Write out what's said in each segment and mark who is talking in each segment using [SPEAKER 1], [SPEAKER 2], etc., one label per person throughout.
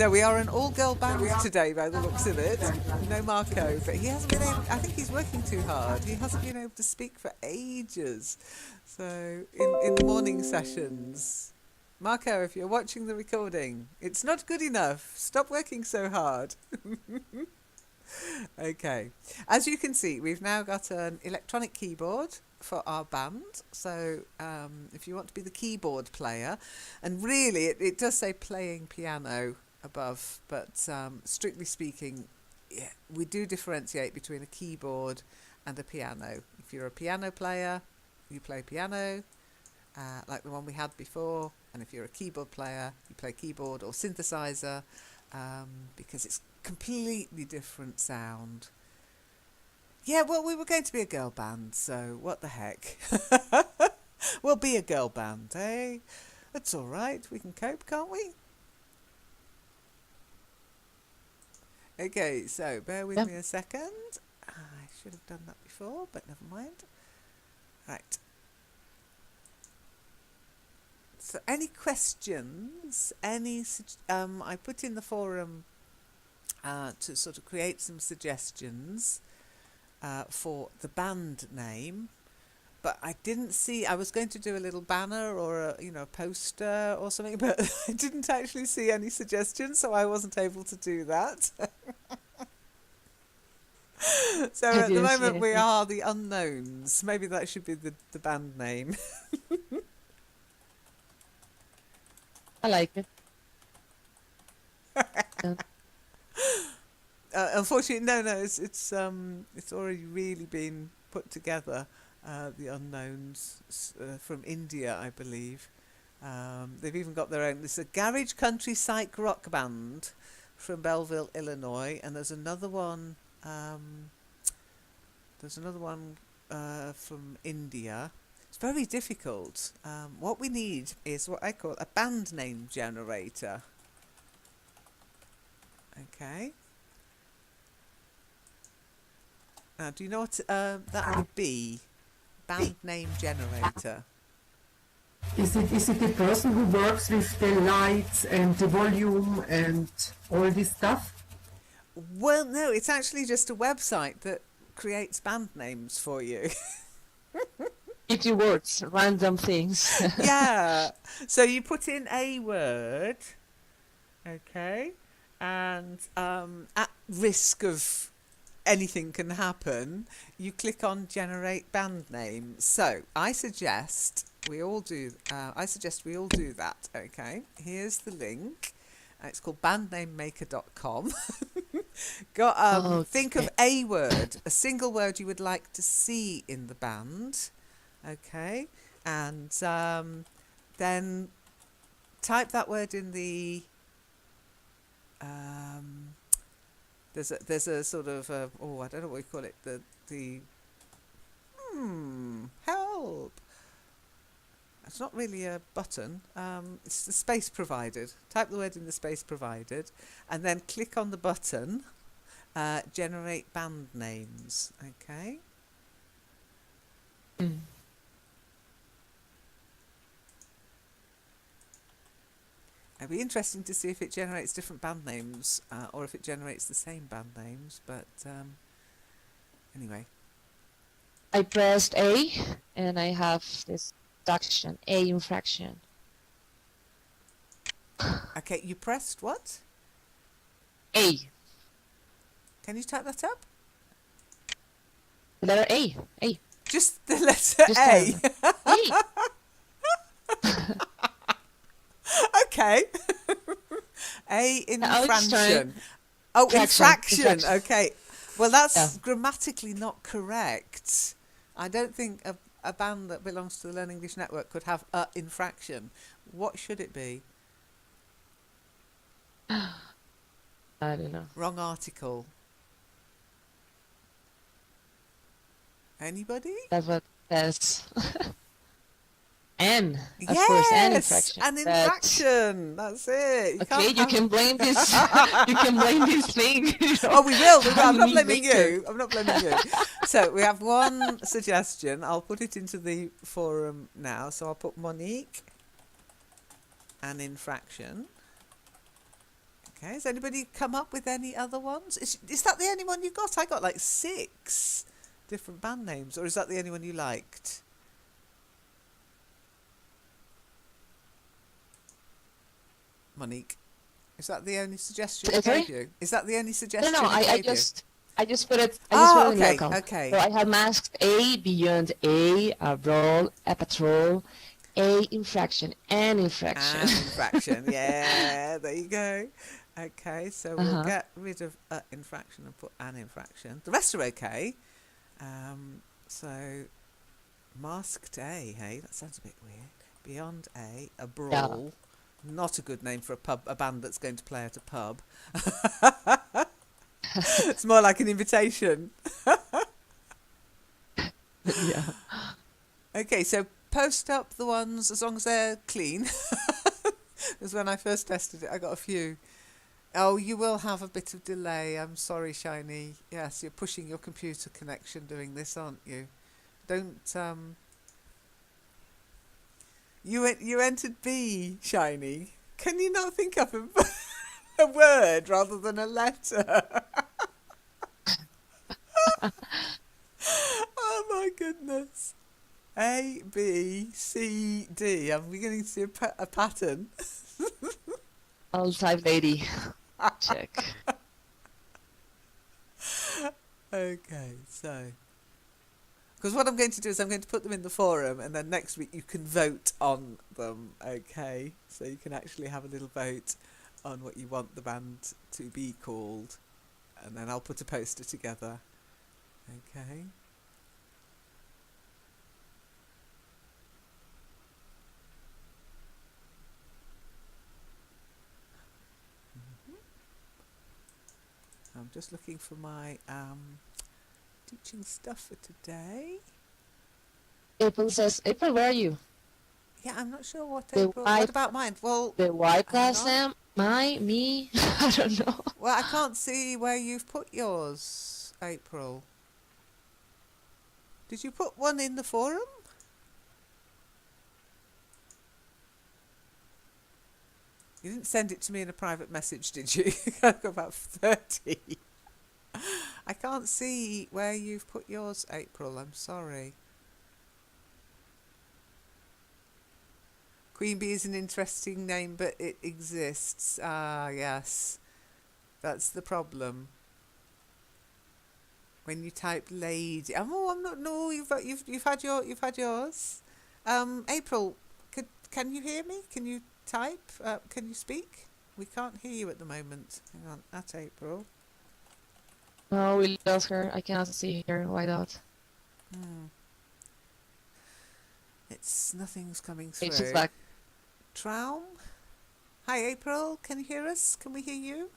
[SPEAKER 1] So we are an all-girl band today by the looks of it. No Marco, but he hasn't been able, I think he's working too hard. He hasn't been able to speak for ages. So in the morning sessions, Marco, if you're watching the recording, it's not good enough. Stop working so hard. Okay. As you can see, we've now got an electronic keyboard for our band. So if you want to be the keyboard player, and really it does say playing piano above, but strictly speaking, yeah, we do differentiate between a keyboard and a piano. If you're a piano player, you play piano, like the one we had before, and if you're a keyboard player, you play keyboard or synthesizer, because it's completely different sound. Yeah, well, we were going to be a girl band, so what the heck. We'll be a girl band, eh? That's all right. We can cope, can't we? Okay, so bear with me a second. I should have done that before, but never mind. Right. So any questions? I put in the forum to sort of create some suggestions for the band name, but I didn't see. I was going to do a little banner or a poster or something, but I didn't actually see any suggestions, so I wasn't able to do that. So at the moment we are the Unknowns. Maybe that should be the band name.
[SPEAKER 2] I like it.
[SPEAKER 1] Unfortunately, no, it's already really been put together. The Unknowns from India, I believe. They've even got their own. It's a garage country psych rock band from Belleville, Illinois, and there's another one. From India. It's very difficult. What we need is what I call a band name generator. Okay. Now, do you know what that would be? Band name generator.
[SPEAKER 3] Is it the person who works with the lights and the volume and all this stuff?
[SPEAKER 1] Well, no, it's actually just a website that creates band names for you.
[SPEAKER 2] Give you words, random things.
[SPEAKER 1] Yeah. So you put in a word, okay, and at risk of anything can happen, you click on generate band name. So I suggest we all do that. Okay, here's the link. It's called bandnamemaker.com. Think of a word, a single word you would like to see in the band. Okay, and then type that word in the. There's a sort of I don't know what we call it, the help. It's not really a button. It's the space provided. Type the word in the space provided, and then click on the button. Generate band names. Okay. It'd be interesting to see if it generates different band names or if it generates the same band names. But anyway.
[SPEAKER 2] I pressed A and I have this fraction, A infraction.
[SPEAKER 1] Okay, you pressed what?
[SPEAKER 2] A.
[SPEAKER 1] Can you type that up?
[SPEAKER 2] The letter A. A.
[SPEAKER 1] Just the letter
[SPEAKER 2] Just
[SPEAKER 1] A.
[SPEAKER 2] A.
[SPEAKER 1] Okay. A infraction. Oh, infraction. Okay. Well, that's grammatically not correct. I don't think a band that belongs to the Learn English Network could have a infraction. What should it be?
[SPEAKER 2] I don't know.
[SPEAKER 1] Wrong article. Anybody?
[SPEAKER 2] That's what it says. N, of
[SPEAKER 1] yes,
[SPEAKER 2] course, N infraction.
[SPEAKER 1] An infraction. That's it.
[SPEAKER 2] You can blame this. You can blame this thing.
[SPEAKER 1] Oh, we will. I'm not blaming you. I'm not blaming you. So we have one suggestion. I'll put it into the forum now. So I'll put Monique. An infraction. Okay, has anybody come up with any other ones? Is that the only one you got? I got like 6 different band names, or is that the only one you liked? Monique, is that the only suggestion I
[SPEAKER 2] Sorry?
[SPEAKER 1] gave you? Is that the only
[SPEAKER 2] No,
[SPEAKER 1] suggestion
[SPEAKER 2] no,
[SPEAKER 1] I
[SPEAKER 2] I
[SPEAKER 1] gave you?
[SPEAKER 2] I just put it. I just
[SPEAKER 1] Oh,
[SPEAKER 2] put it in the
[SPEAKER 1] okay,
[SPEAKER 2] account.
[SPEAKER 1] okay.
[SPEAKER 2] So I have masked A, beyond a brawl, a patrol, a infraction, an infraction.
[SPEAKER 1] An infraction, yeah, there you go. Okay, so we'll get rid of infraction and put an infraction. The rest are okay. So, masked A, hey, that sounds a bit weird. Beyond a brawl. Yeah. Not a good name for a band that's going to play at a pub. It's more like an invitation.
[SPEAKER 2] Yeah.
[SPEAKER 1] Okay, so post up the ones as long as they're clean. Because when I first tested it, I got a few. Oh, you will have a bit of delay. I'm sorry, Shiny. Yes, you're pushing your computer connection doing this, aren't you? Don't You entered B, Shiny. Can you not think of a word rather than a letter? Oh my goodness. A, B, C, D. I'm beginning to see a pattern.
[SPEAKER 2] I'll type lady. Check.
[SPEAKER 1] Okay, so... Because what I'm going to do is I'm going to put them in the forum, and then next week you can vote on them, okay? So you can actually have a little vote on what you want the band to be called. And then I'll put a poster together. Okay. I'm just looking for my teaching stuff for today.
[SPEAKER 2] April says, April, where are you?
[SPEAKER 1] Yeah, I'm not sure what
[SPEAKER 2] The
[SPEAKER 1] April...
[SPEAKER 2] white-
[SPEAKER 1] What about mine? Well,
[SPEAKER 2] The white
[SPEAKER 1] hang
[SPEAKER 2] class,
[SPEAKER 1] on.
[SPEAKER 2] me? I don't know.
[SPEAKER 1] Well, I can't see where you've put yours, April. Did you put one in the forum? You didn't send it to me in a private message, did you? I've got about 30. I can't see where you've put yours, April. I'm sorry. Queen Bee is an interesting name, but it exists. Ah, yes. That's the problem. When you type lady, oh, I'm not. No, you've had yours. April, can you hear me? Can you type? Can you speak? We can't hear you at the moment. Hang on, at April.
[SPEAKER 2] No, we lost her. I cannot see her. Why not?
[SPEAKER 1] It's nothing's coming through.
[SPEAKER 2] She's back.
[SPEAKER 1] Traum. Hi, April. Can you hear us? Can we hear you?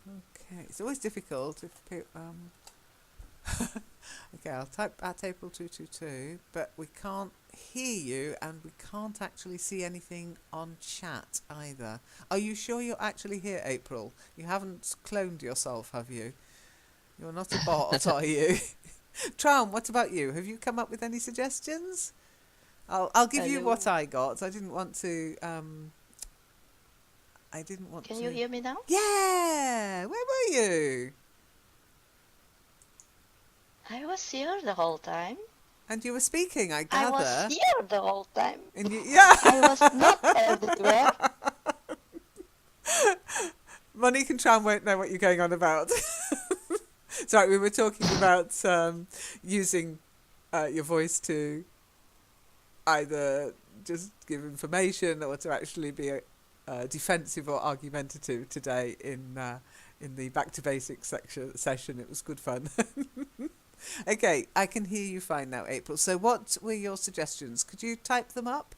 [SPEAKER 1] Okay, it's always difficult if people, okay, I'll type at April 222, but we can't hear you and we can't actually see anything on chat either. Are you sure you're actually here, April? You haven't cloned yourself, have you? You're not a bot, are you? Traum, what about you? Have you come up with any suggestions? I'll give you what I got. I didn't want to.
[SPEAKER 4] Can you hear me now?
[SPEAKER 1] Yeah. Where were you?
[SPEAKER 4] I was here the whole time.
[SPEAKER 1] And you were speaking, I
[SPEAKER 4] I
[SPEAKER 1] gather.
[SPEAKER 4] was here the whole time.
[SPEAKER 1] And you, yeah.
[SPEAKER 4] I was not everywhere.
[SPEAKER 1] Monique and Tram won't know what you're going on about. Sorry, we were talking about using your voice to either just give information or to actually be defensive or argumentative today in the Back to Basics session. It was good fun. Okay, I can hear you fine now, April. So what were your suggestions? Could you type them up?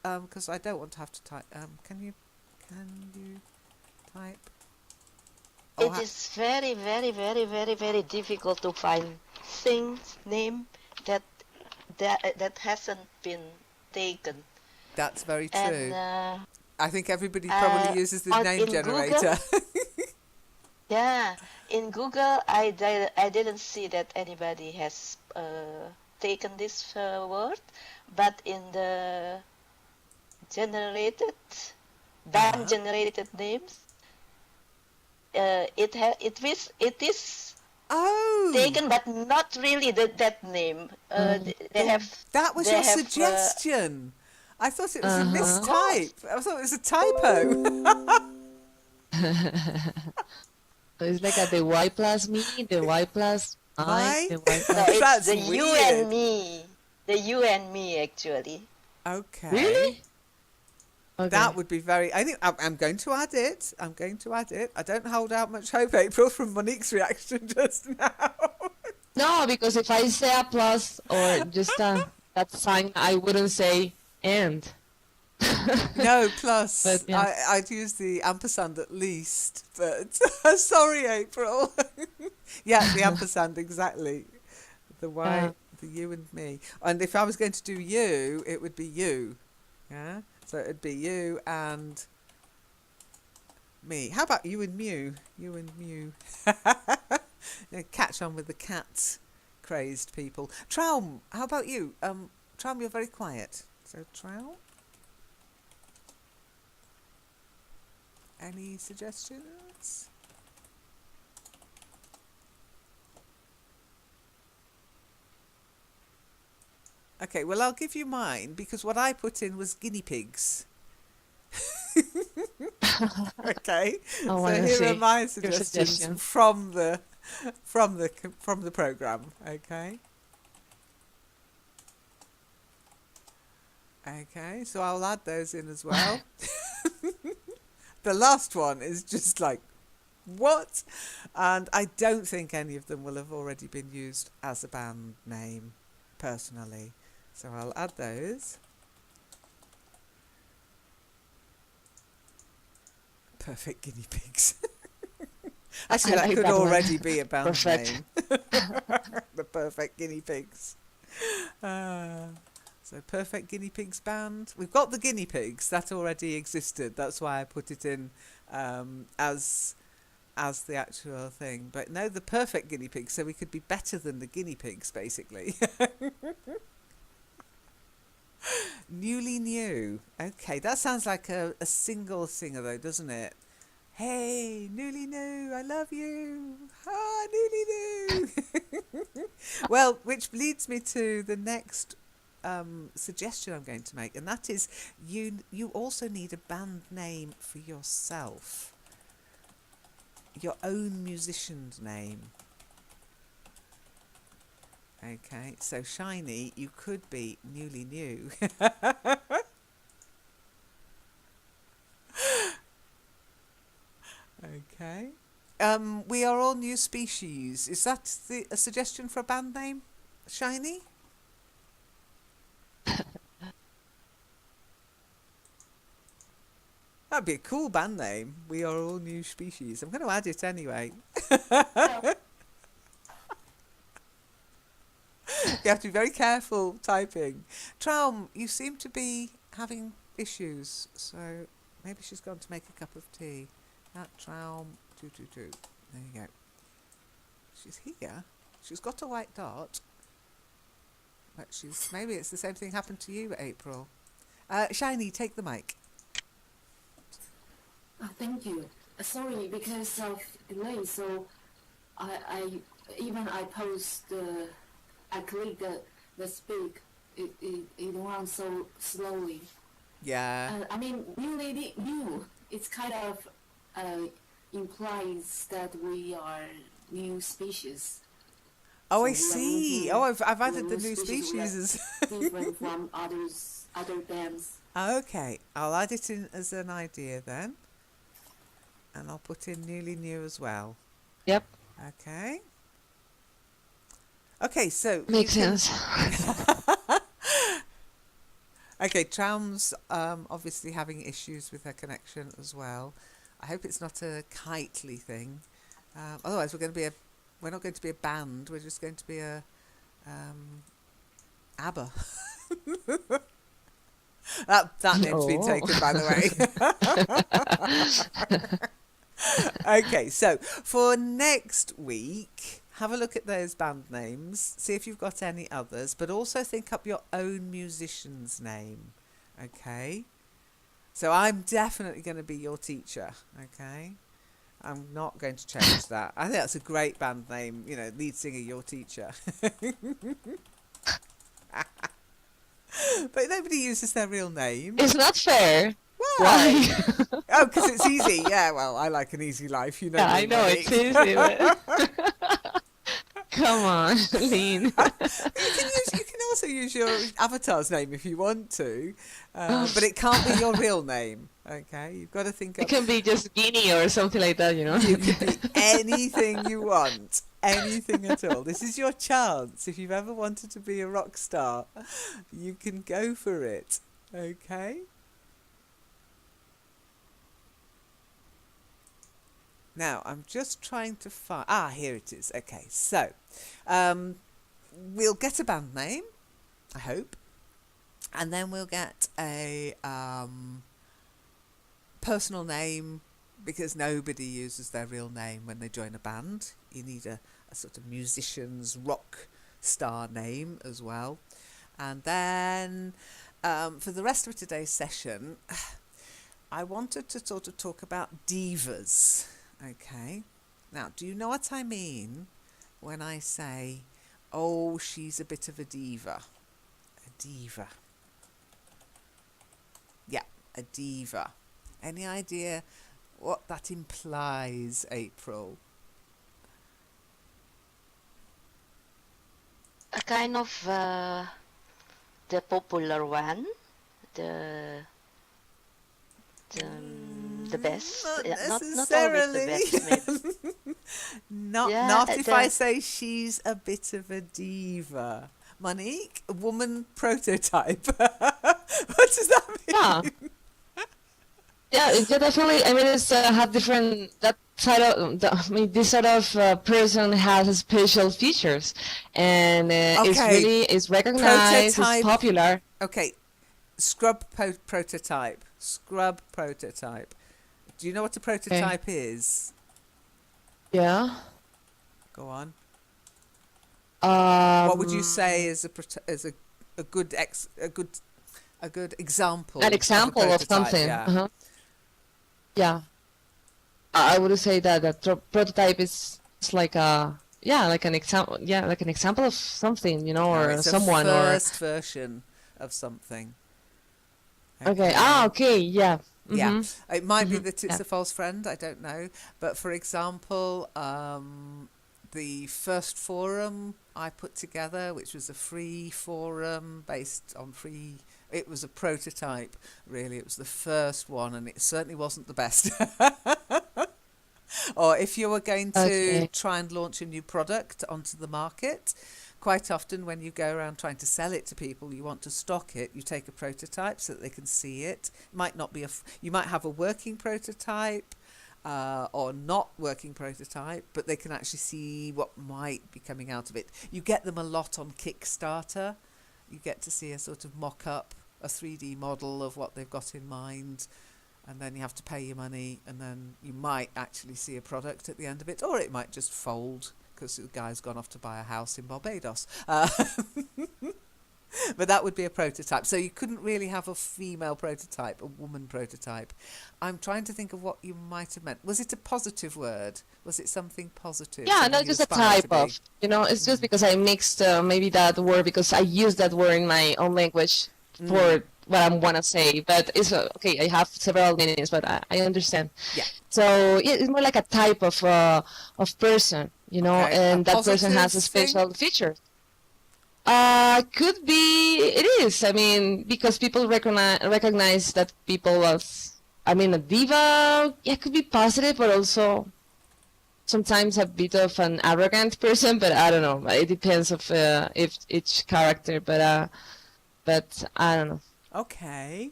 [SPEAKER 1] Because I don't want to have to type. Can you type?
[SPEAKER 4] It is very, very, very, very, very difficult to find things name that hasn't been taken.
[SPEAKER 1] That's very true.
[SPEAKER 4] And,
[SPEAKER 1] I think everybody probably uses the name generator.
[SPEAKER 4] yeah, in Google, I didn't see that anybody has taken this word, but in the generated band generated names, it is taken, but not really that name.
[SPEAKER 1] That was your suggestion. I thought it was a mistype. I thought it was a typo.
[SPEAKER 2] So it's like the Y plus me, the Y plus I, the Y plus...
[SPEAKER 4] No, it's
[SPEAKER 1] That's
[SPEAKER 4] the
[SPEAKER 1] weird.
[SPEAKER 4] you and me. The you and me, actually.
[SPEAKER 1] Okay.
[SPEAKER 2] Really? Okay.
[SPEAKER 1] That would be very... I think I'm going to add it. I'm going to add it. I don't hold out much hope, April, from Monique's reaction just now.
[SPEAKER 2] No, because if I say a plus or just that sign, I wouldn't say and.
[SPEAKER 1] No, plus.
[SPEAKER 2] But, yeah.
[SPEAKER 1] I'd use the ampersand at least. But sorry, April. Yeah, the ampersand, exactly. The Y, the you and me. And if I was going to do you, it would be you. Yeah? So it'd be you and me. How about you and Mew? You and Mew. Catch on with the cat crazed people. Traum, how about you? Traum, you're very quiet. So Traum? Any suggestions? Okay, well, I'll give you mine because what I put in was guinea pigs. Okay,
[SPEAKER 2] Oh,
[SPEAKER 1] so here are my suggestions from the program. Okay. Okay, so I'll add those in as well. The last one is just like, what? And I don't think any of them will have already been used as a band name, personally. So I'll add those. Perfect guinea pigs. Actually, that could already be a band name. The Perfect Guinea Pigs. So Perfect Guinea Pigs Band. We've got the guinea pigs. That already existed. That's why I put it in as the actual thing. But no, the Perfect Guinea Pigs, so we could be better than the guinea pigs, basically. Newly new. Okay, that sounds like a single singer, though, doesn't it? Hey, newly new, I love you. Ah, newly new. Well, which leads me to the next suggestion I'm going to make, and that is you also need a band name for yourself. Your own musician's name. Okay, so Shiny, you could be newly new. Okay. We are all new species. Is that a suggestion for a band name, Shiny? That'd be a cool band name. We are all new species. I'm going to add it anyway. You have to be very careful typing. Traum, you seem to be having issues, so maybe she's gone to make a cup of tea. That Traum, 222. There you go. She's here. She's got a white dot. But maybe it's the same thing happened to you, April. Shiny, take the mic.
[SPEAKER 5] Thank you. Sorry, because of delay, so I click the speak. It runs so slowly.
[SPEAKER 1] Yeah.
[SPEAKER 5] I mean, new. It's kind of implies that we are new species.
[SPEAKER 1] Oh,
[SPEAKER 5] So
[SPEAKER 1] I see. I've added the new species.
[SPEAKER 5] Different from other bands.
[SPEAKER 1] Okay, I'll add it in as an idea then. And I'll put in newly new as well.
[SPEAKER 2] Yep.
[SPEAKER 1] Okay. Okay, so...
[SPEAKER 2] Makes sense.
[SPEAKER 1] Okay, Traum's obviously having issues with her connection as well. I hope it's not a kitely thing. Otherwise, we're not going to be a band. We're just going to be a ABBA. That name's been taken, by the way. Okay, so for next week, have a look at those band names, see if you've got any others, but also think up your own musician's name, okay? So I'm definitely going to be your teacher, okay? I'm not going to change that. I think that's a great band name, you know, lead singer, your teacher. But nobody uses their real name.
[SPEAKER 2] It's not fair.
[SPEAKER 1] Why? Oh, because it's easy. Yeah, well, I like an easy life, you know.
[SPEAKER 2] Yeah, I know it's easy, but come on, Lean.
[SPEAKER 1] You can also use your avatar's name if you want to, but it can't be your real name. Okay, you've got to think.
[SPEAKER 2] It can be just Guinea or something like that, you know.
[SPEAKER 1] You can be anything you want, anything at all. This is your chance. If you've ever wanted to be a rock star, you can go for it. Okay. Now, I'm just trying to find... Ah, here it is. Okay, so we'll get a band name, I hope, and then we'll get a personal name, because nobody uses their real name when they join a band. You need a sort of musician's rock star name as well. And then for the rest of today's session, I wanted to sort of talk about divas. Okay, now do you know what I mean when I say, oh, she's a bit of a diva? A diva. Yeah, a diva. Any idea what that implies, April?
[SPEAKER 4] A kind of the popular one, the best.
[SPEAKER 1] Not
[SPEAKER 4] Not always the best. Maybe.
[SPEAKER 1] Not if I say she's a bit of a diva. Monique, a woman prototype. What does that mean?
[SPEAKER 2] Yeah. Yeah, it's definitely. I mean, it's have different. That side of. This sort of person has special features, and it's recognized.
[SPEAKER 1] Prototype.
[SPEAKER 2] It's popular.
[SPEAKER 1] Okay, scrub prototype. Scrub prototype. Do you know what a prototype is?
[SPEAKER 2] Yeah.
[SPEAKER 1] Go on. What would you say is a good example?
[SPEAKER 2] An example of something.
[SPEAKER 1] Yeah.
[SPEAKER 2] Uh-huh. Yeah. I would say that prototype is like an example. Yeah, like an example of something, you know, or
[SPEAKER 1] it's
[SPEAKER 2] someone,
[SPEAKER 1] a first version of something.
[SPEAKER 2] Okay. Okay. Yeah. Mm-hmm.
[SPEAKER 1] Yeah, it might be that it's
[SPEAKER 2] Yeah.
[SPEAKER 1] a false friend, I don't know. But for example, the first forum I put together, which was a free forum based on free, it was a prototype, really. It was the first one, and it certainly wasn't the best. Or if you were going to try and launch a new product onto the market, quite often when you go around trying to sell it to people, you want to stock it, you take a prototype so that they can see it. It might not be you might have a working prototype or not working prototype, but they can actually see what might be coming out of it. You get them a lot on Kickstarter. You get to see a sort of mock-up, a 3D model of what they've got in mind, and then you have to pay your money, and then you might actually see a product at the end of it, or it might just fold because the guy's gone off to buy a house in Barbados. But that would be a prototype. So you couldn't really have a female prototype, a woman prototype. I'm trying to think of what you might have meant. Was it a positive word? Was it something positive?
[SPEAKER 2] Yeah,
[SPEAKER 1] something
[SPEAKER 2] not
[SPEAKER 1] you
[SPEAKER 2] just a
[SPEAKER 1] aspire to
[SPEAKER 2] type of.
[SPEAKER 1] be?
[SPEAKER 2] You know, it's just because I mixed maybe that word because I use that word in my own language for what I want to say. But it's okay. I have several meanings, but I understand.
[SPEAKER 1] Yeah.
[SPEAKER 2] So it's more like a type of person, you know,
[SPEAKER 1] Okay.
[SPEAKER 2] and
[SPEAKER 1] A
[SPEAKER 2] that person has a
[SPEAKER 1] positive thing?
[SPEAKER 2] special feature. Could be. It is. I mean, because people recognize that people as. I mean, a diva. Yeah, could be positive, but also sometimes a bit of an arrogant person. But I don't know. It depends of if each character. But I don't know.
[SPEAKER 1] Okay.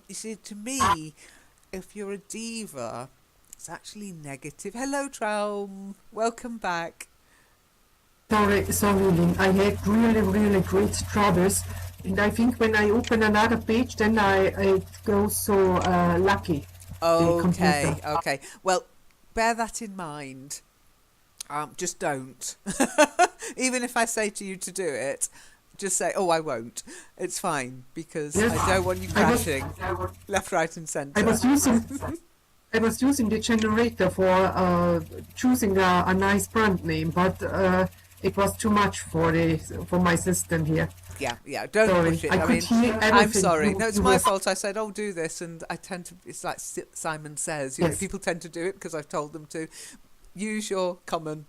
[SPEAKER 1] You see, to me, if you're a diva, it's actually negative. Hello, Traum. Welcome back.
[SPEAKER 3] Sorry, Lynn. I had really great troubles, and I think when I open another page, then it goes so lucky.
[SPEAKER 1] Okay. Well, bear that in mind. Just don't. Even if I say to you to do it, just say, "Oh, I won't." It's fine because
[SPEAKER 3] Yes.
[SPEAKER 1] I don't want you crashing left, right, and centre.
[SPEAKER 3] I was using the generator for choosing a nice brand name, but it was too much for my system here.
[SPEAKER 1] Yeah, don't
[SPEAKER 3] Sorry,
[SPEAKER 1] push it.
[SPEAKER 3] I could hear
[SPEAKER 1] I'm
[SPEAKER 3] everything.
[SPEAKER 1] sorry.
[SPEAKER 3] You-
[SPEAKER 1] No, it's
[SPEAKER 3] you
[SPEAKER 1] my
[SPEAKER 3] were-
[SPEAKER 1] fault. I said, "Oh, do this," and I tend to. It's like Simon says. You know,
[SPEAKER 3] Yes.
[SPEAKER 1] people tend to do it because I've told them to. Use your common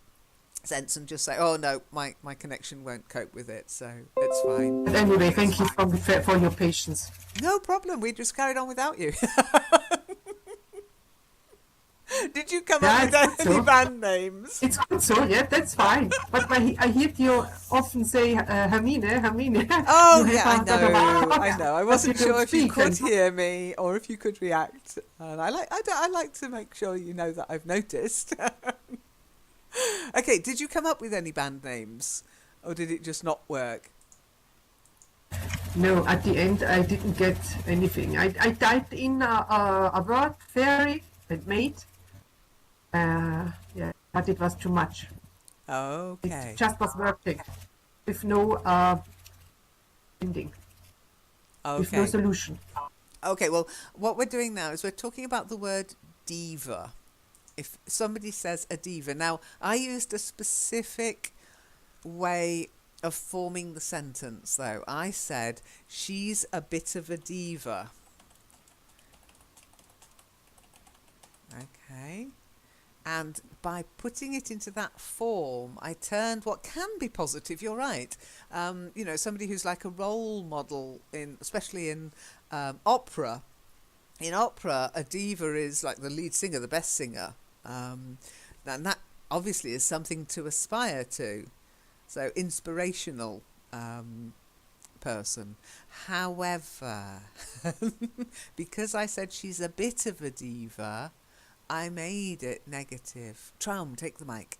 [SPEAKER 1] sense and just say, "Oh no, my connection won't cope with it," so it's fine.
[SPEAKER 3] But anyway, thank you for your patience.
[SPEAKER 1] No problem. We just carried on without you. Did you come up with
[SPEAKER 3] Yeah, I think
[SPEAKER 1] any
[SPEAKER 3] so.
[SPEAKER 1] band names?
[SPEAKER 3] It's good, so yeah, that's fine. But I hear you often say Hermine.
[SPEAKER 1] Oh
[SPEAKER 3] You
[SPEAKER 1] yeah, I
[SPEAKER 3] have a-
[SPEAKER 1] know. I know. I
[SPEAKER 3] but
[SPEAKER 1] wasn't
[SPEAKER 3] you don't
[SPEAKER 1] sure if you
[SPEAKER 3] speak,
[SPEAKER 1] could
[SPEAKER 3] and-
[SPEAKER 1] hear me or if you could react. And I like to make sure you know that I've noticed. Okay, did you come up with any band names, or did it just not work?
[SPEAKER 3] No, at the end I didn't get anything. I typed in a word, fairy, and mate. Yeah, but it was too much.
[SPEAKER 1] Okay.
[SPEAKER 3] It just was working with no ending, with no
[SPEAKER 1] Okay.
[SPEAKER 3] solution.
[SPEAKER 1] Okay, well, what we're doing now is we're talking about the word diva. If somebody says a diva. Now, I used a specific way of forming the sentence, though. I said, she's a bit of a diva. Okay. And by putting it into that form, I turned what can be positive. You're right. Somebody who's like a role model especially in opera. In opera, a diva is like the lead singer, the best singer, and that obviously is something to aspire to. So inspirational person. However, because I said she's a bit of a diva, I made it negative. Traum, take the mic.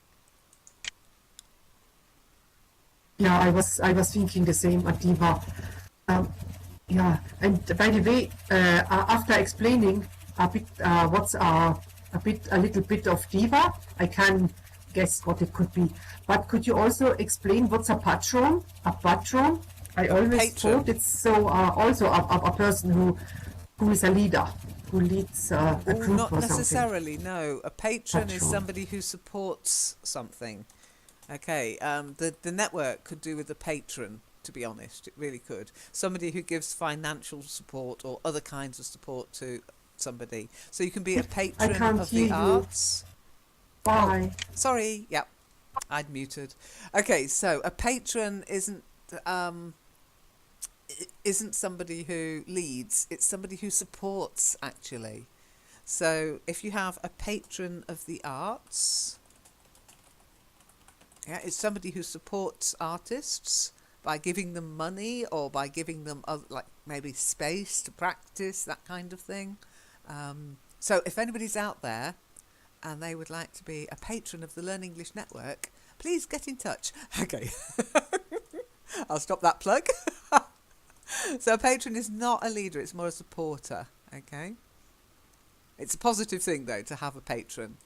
[SPEAKER 3] Yeah, I was thinking the same, a diva. Yeah, and by the way, after explaining a bit a little bit of diva, I can guess what it could be. But could you also explain what's a patron? A patron? I always
[SPEAKER 1] Patron.
[SPEAKER 3] thought it's also a person who is a leader, who leads a
[SPEAKER 1] Oh,
[SPEAKER 3] group
[SPEAKER 1] not
[SPEAKER 3] or something.
[SPEAKER 1] necessarily, no. A patron is
[SPEAKER 3] Patron.
[SPEAKER 1] somebody who supports something. Okay, the network could do with a patron, to be honest. It really could. Somebody who gives financial support or other kinds of support to somebody. So you can be a patron
[SPEAKER 3] can't
[SPEAKER 1] of
[SPEAKER 3] hear
[SPEAKER 1] the
[SPEAKER 3] you.
[SPEAKER 1] arts.
[SPEAKER 3] Bye.
[SPEAKER 1] Sorry, yep, I'd muted. Okay, so a patron isn't somebody who leads, it's somebody who supports, actually. So if you have a patron of the arts, yeah, it's somebody who supports artists by giving them money or by giving them like maybe space to practice, that kind of thing. So if anybody's out there and they would like to be a patron of the Learn English Network, please get in touch. Okay. I'll stop that plug. So a patron is not a leader, it's more a supporter. Okay. It's a positive thing, though, to have a patron.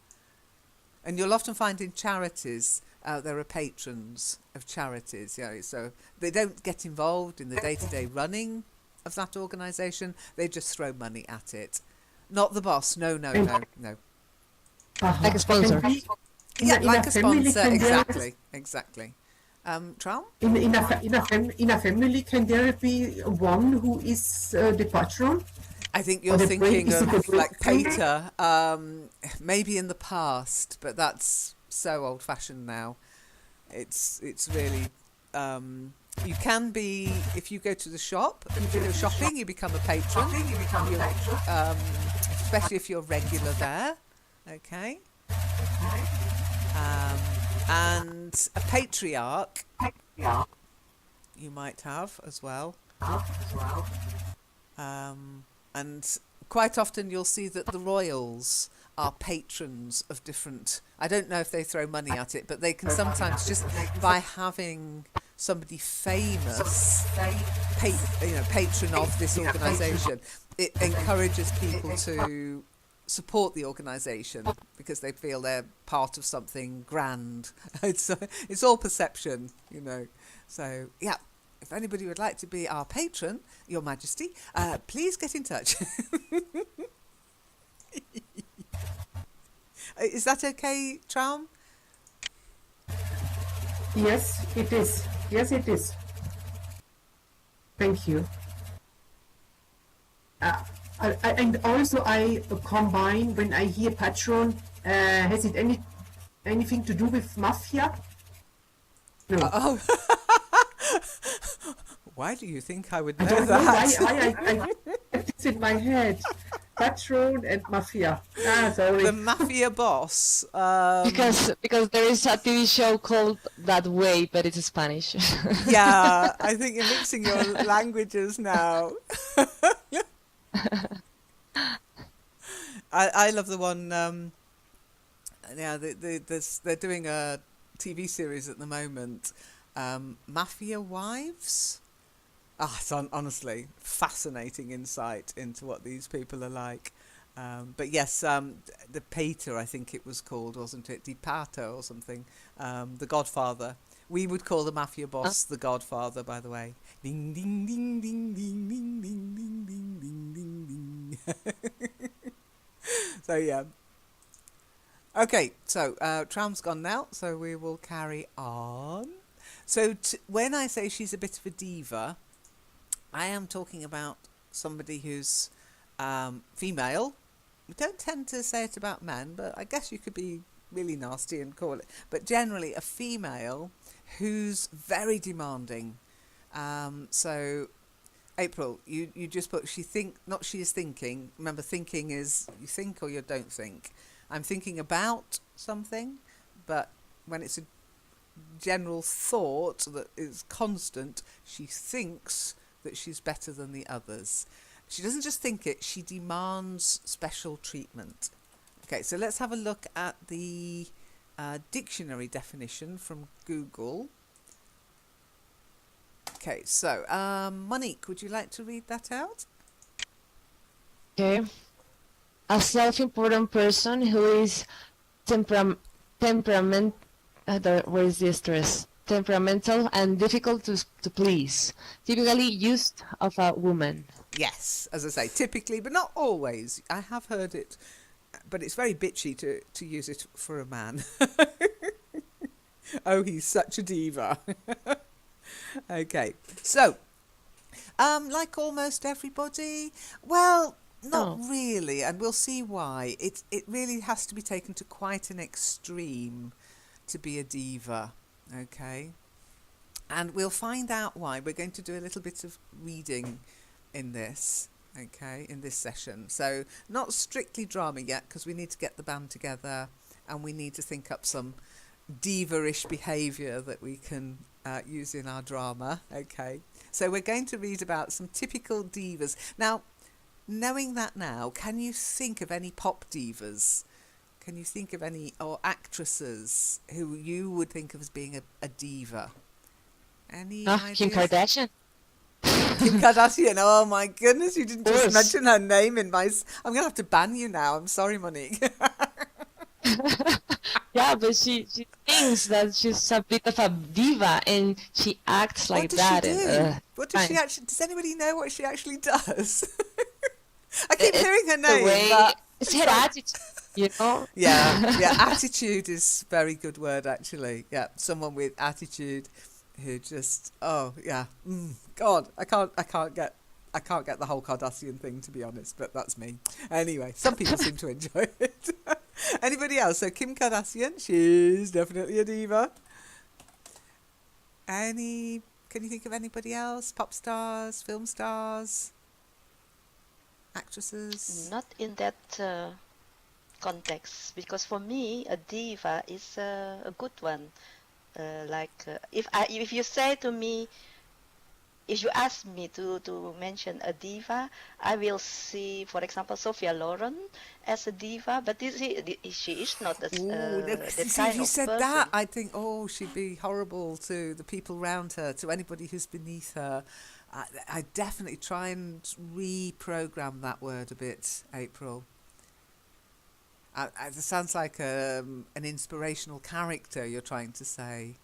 [SPEAKER 1] And you'll often find in charities, there are patrons of charities. So they don't get involved in the day-to-day running of that organisation. They just throw money at it. Not the boss. No.
[SPEAKER 2] Like a sponsor.
[SPEAKER 3] And we-
[SPEAKER 1] Yeah,
[SPEAKER 3] in
[SPEAKER 1] like a
[SPEAKER 3] family
[SPEAKER 1] sponsor.
[SPEAKER 3] can there-
[SPEAKER 1] Exactly. Traum?
[SPEAKER 3] In a family, can there be one who is the patron?
[SPEAKER 1] I think you're
[SPEAKER 3] Or the
[SPEAKER 1] thinking
[SPEAKER 3] break is
[SPEAKER 1] of
[SPEAKER 3] the
[SPEAKER 1] like
[SPEAKER 3] break
[SPEAKER 1] Pater, maybe in the past, but that's so old-fashioned now. It's really you can be, if you go to the shop, if you go shopping, you become a patron. Especially if you're regular there. Okay. And a patriarch you might have as well. And quite often you'll see that the royals are patrons of different... I don't know if they throw money at it, but they can sometimes, just by having somebody famous, patron of this organisation, it encourages people to support the organisation because they feel they're part of something grand. It's all perception, you know. So, yeah, if anybody would like to be our patron, Your Majesty, please get in touch. Is that okay, Traum?
[SPEAKER 3] Yes, it is. Yes, it is. Thank you. And also I combine when I hear patron, has it anything to do with mafia? No.
[SPEAKER 1] Oh. Why do you think I would know
[SPEAKER 3] I don't
[SPEAKER 1] that?
[SPEAKER 3] know why I get this in my head. Patron and mafia. Sorry.
[SPEAKER 1] The mafia boss.
[SPEAKER 2] Because there is a TV show called That Way, but it's Spanish.
[SPEAKER 1] Yeah, I think you're mixing your languages now. I love the one. Yeah, they're doing a TV series at the moment. Mafia Wives. It's honestly fascinating insight into what these people are like. But yes, the Pater, I think it was called, wasn't it? Di Pater or something. The Godfather. We would call the mafia boss the Godfather, by the way. Ding, ding, ding, ding, ding, ding, ding, ding, ding, ding, ding, ding. So, yeah. Okay, so Tram's gone now, so we will carry on. So when I say she's a bit of a diva, I am talking about somebody who's female. We don't tend to say it about men, but I guess you could be really nasty and call it. But generally a female who's very demanding. So, April, you just put she is thinking. Remember, thinking is you think or you don't think. I'm thinking about something, but when it's a general thought that is constant, she thinks that she's better than the others. She doesn't just think it, she demands special treatment. Okay, so let's have a look at the dictionary definition from Google. Okay, so Monique, would you like to read that out?
[SPEAKER 2] Okay. A self-important person who is temperamental and difficult to please, typically used of a woman.
[SPEAKER 1] Yes, as I say, typically, but not always. I have heard it, but it's very bitchy to use it for a man. Oh, he's such a diva. Okay, so, like almost everybody, well, not really, and we'll see why. It really has to be taken to quite an extreme to be a diva, okay? And we'll find out why. We're going to do a little bit of reading in this, okay, in this session. So not strictly drama yet, because we need to get the band together and we need to think up some diva-ish behaviour that we can use in our drama, okay? So we're going to read about some typical divas. Now, knowing that now, can you think of any pop divas? Can you think of any, or actresses who you would think of as being a diva? Any ideas?
[SPEAKER 2] Kim Kardashian.
[SPEAKER 1] Kim Kardashian. Oh my goodness, you didn't just mention her name in my... I'm going to have to ban you now. I'm sorry, Monique.
[SPEAKER 2] Yeah, but she thinks that she's a bit of a diva and she acts like that.
[SPEAKER 1] What does she do? What does she actually... Does anybody know what she actually does? I keep hearing her name, but...
[SPEAKER 2] It's her attitude, you know?
[SPEAKER 1] Yeah, attitude is a very good word, actually. Yeah, someone with attitude who just... Oh, yeah. God, I can't get the whole Kardashian thing, to be honest, but that's me. Anyway, some people seem to enjoy it. Anybody else? So Kim Kardashian, she's definitely a diva. Can you think of anybody else? Pop stars, film stars, actresses?
[SPEAKER 4] Not in that context, because for me, a diva is a good one. If you say to me, if you ask me to mention a diva, I will see, for example, Sophia Loren as a diva, but she is not that kind
[SPEAKER 1] if you
[SPEAKER 4] of
[SPEAKER 1] said
[SPEAKER 4] person.
[SPEAKER 1] that, I think, she'd be horrible to the people around her, to anybody who's beneath her. I definitely try and reprogram that word a bit, April. It sounds like an inspirational character you're trying to say,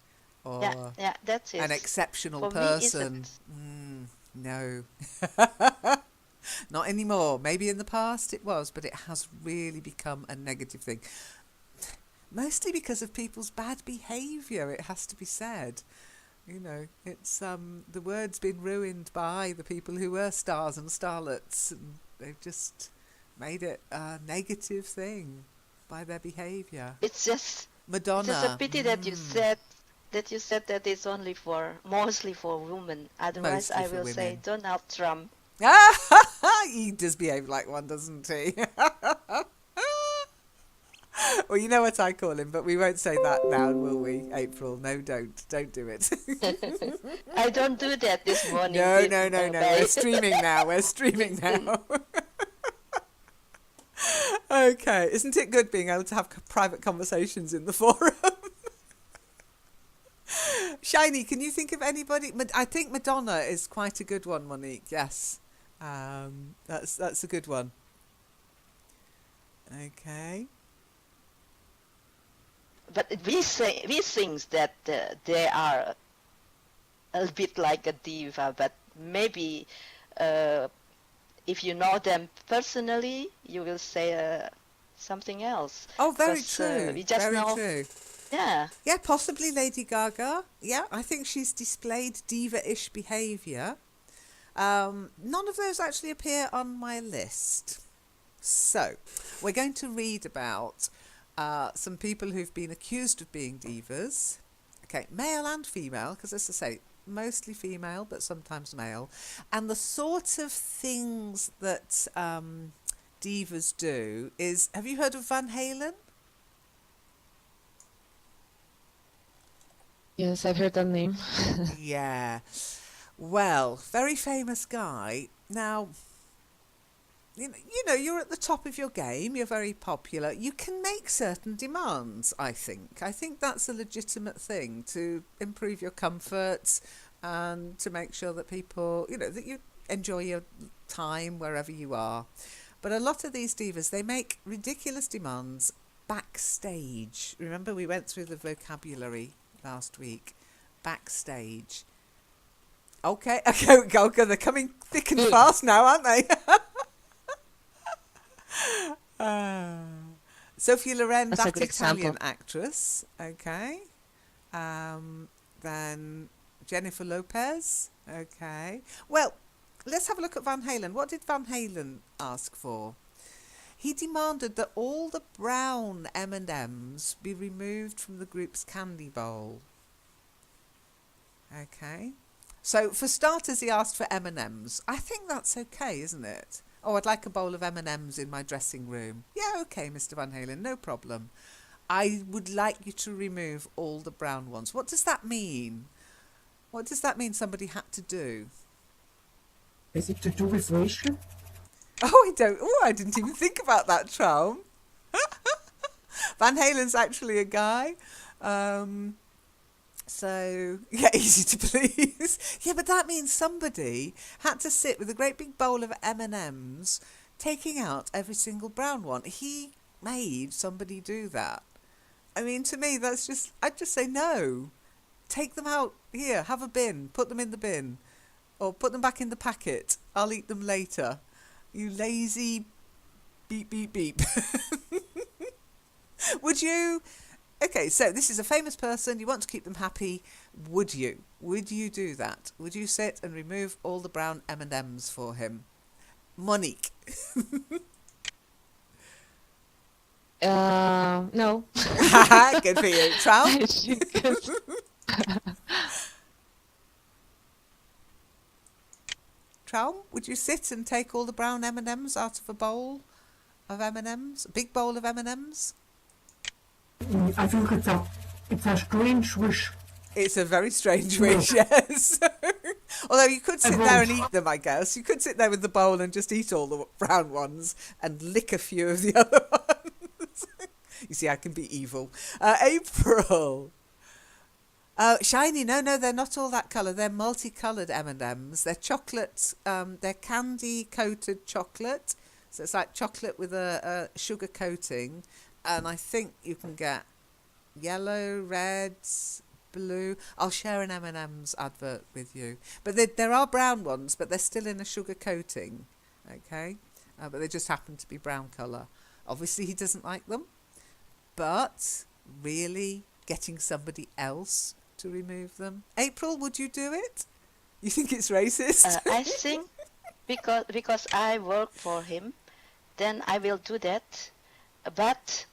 [SPEAKER 4] Yeah,
[SPEAKER 1] or
[SPEAKER 4] yeah, that's
[SPEAKER 1] an
[SPEAKER 4] it.
[SPEAKER 1] exceptional
[SPEAKER 4] For me, is it?
[SPEAKER 1] person. No, not anymore. Maybe in the past it was, but it has really become a negative thing. Mostly because of people's bad behaviour, it has to be said. You know, it's the word's been ruined by the people who were stars and starlets, and they've just made it a negative thing by their behaviour.
[SPEAKER 4] It's just a
[SPEAKER 1] Madonna,
[SPEAKER 4] pity that you said that it's only for mostly for women. Otherwise,
[SPEAKER 1] mostly
[SPEAKER 4] I
[SPEAKER 1] for
[SPEAKER 4] will say
[SPEAKER 1] women.
[SPEAKER 4] Donald Trump.
[SPEAKER 1] He does behave like one, doesn't he? Well, you know what I call him, but we won't say that now, will we, April? No, don't do it.
[SPEAKER 4] I don't do that this morning.
[SPEAKER 1] No. We're streaming now. We're streaming now. Okay, isn't it good being able to have private conversations in the forum? Shiny, can you think of anybody? I think Madonna is quite a good one, Monique. Yes, that's a good one. Okay.
[SPEAKER 4] But we think that they are a bit like a diva, but maybe if you know them personally, you will say something else.
[SPEAKER 1] Oh, very
[SPEAKER 4] 'Cause,
[SPEAKER 1] true.
[SPEAKER 4] we just
[SPEAKER 1] Very
[SPEAKER 4] know,
[SPEAKER 1] true.
[SPEAKER 4] yeah.
[SPEAKER 1] Yeah, possibly Lady Gaga. Yeah, I think she's displayed diva-ish behaviour. None of those actually appear on my list. So, we're going to read about some people who've been accused of being divas. Okay, male and female, because as I say, mostly female, but sometimes male. And the sort of things that divas do is, have you heard of Van Halen?
[SPEAKER 2] Yes, I've heard that name.
[SPEAKER 1] Yeah. Well, very famous guy. Now, you know, you're at the top of your game, you're very popular. You can make certain demands, I think. I think that's a legitimate thing to improve your comforts and to make sure that people, you know, that you enjoy your time wherever you are. But a lot of these divas, they make ridiculous demands backstage. Remember, we went through the vocabulary last week. Backstage. Okay, they're coming thick and fast now, aren't they? Sophia Loren,
[SPEAKER 2] That's a
[SPEAKER 1] that
[SPEAKER 2] good
[SPEAKER 1] Italian
[SPEAKER 2] example.
[SPEAKER 1] actress. Okay. Then Jennifer Lopez. Okay. Well, let's have a look at Van Halen. What did Van Halen ask for? He demanded that all the brown M&Ms be removed from the group's candy bowl. Okay. So, for starters, he asked for M&Ms. I think that's okay, isn't it? Oh, I'd like a bowl of M&Ms in my dressing room. Yeah, okay, Mr. Van Halen, no problem. I would like you to remove all the brown ones. What does that mean? What does that mean somebody had to do?
[SPEAKER 3] Is it to do with racial?
[SPEAKER 1] Oh, I didn't even think about that, Traum. Van Halen's actually a guy. So, yeah, easy to please. Yeah, but that means somebody had to sit with a great big bowl of M&Ms, taking out every single brown one. He made somebody do that. I mean, to me, I'd just say no. Take them out. Here, have a bin. Put them in the bin. Or put them back in the packet. I'll eat them later. You lazy beep, beep, beep. Would you... Okay, so this is a famous person. You want to keep them happy. Would you? Would you do that? Would you sit and remove all the brown M&Ms for him? Monique.
[SPEAKER 2] No.
[SPEAKER 1] Good for you. Trout? Trout, would you sit and take all the brown M&Ms out of a bowl of M&Ms? A big bowl of M&Ms?
[SPEAKER 3] I think it's a strange wish.
[SPEAKER 1] It's a very strange wish, yes. Although you could sit there and eat them, I guess. You could sit there with the bowl and just eat all the brown ones and lick a few of the other ones. You see, I can be evil. April. Shiny, no, they're not all that colour. They're multicoloured M&Ms. They're chocolate, they're candy-coated chocolate. So it's like chocolate with a sugar coating, and I think you can get yellow, reds, blue. I'll share an M&M's advert with you. But there are brown ones, but they're still in a sugar coating, okay? But they just happen to be brown colour. Obviously, he doesn't like them, but really getting somebody else to remove them. April, would you do it? You think it's racist?
[SPEAKER 4] I think because I work for him, then I will do that. But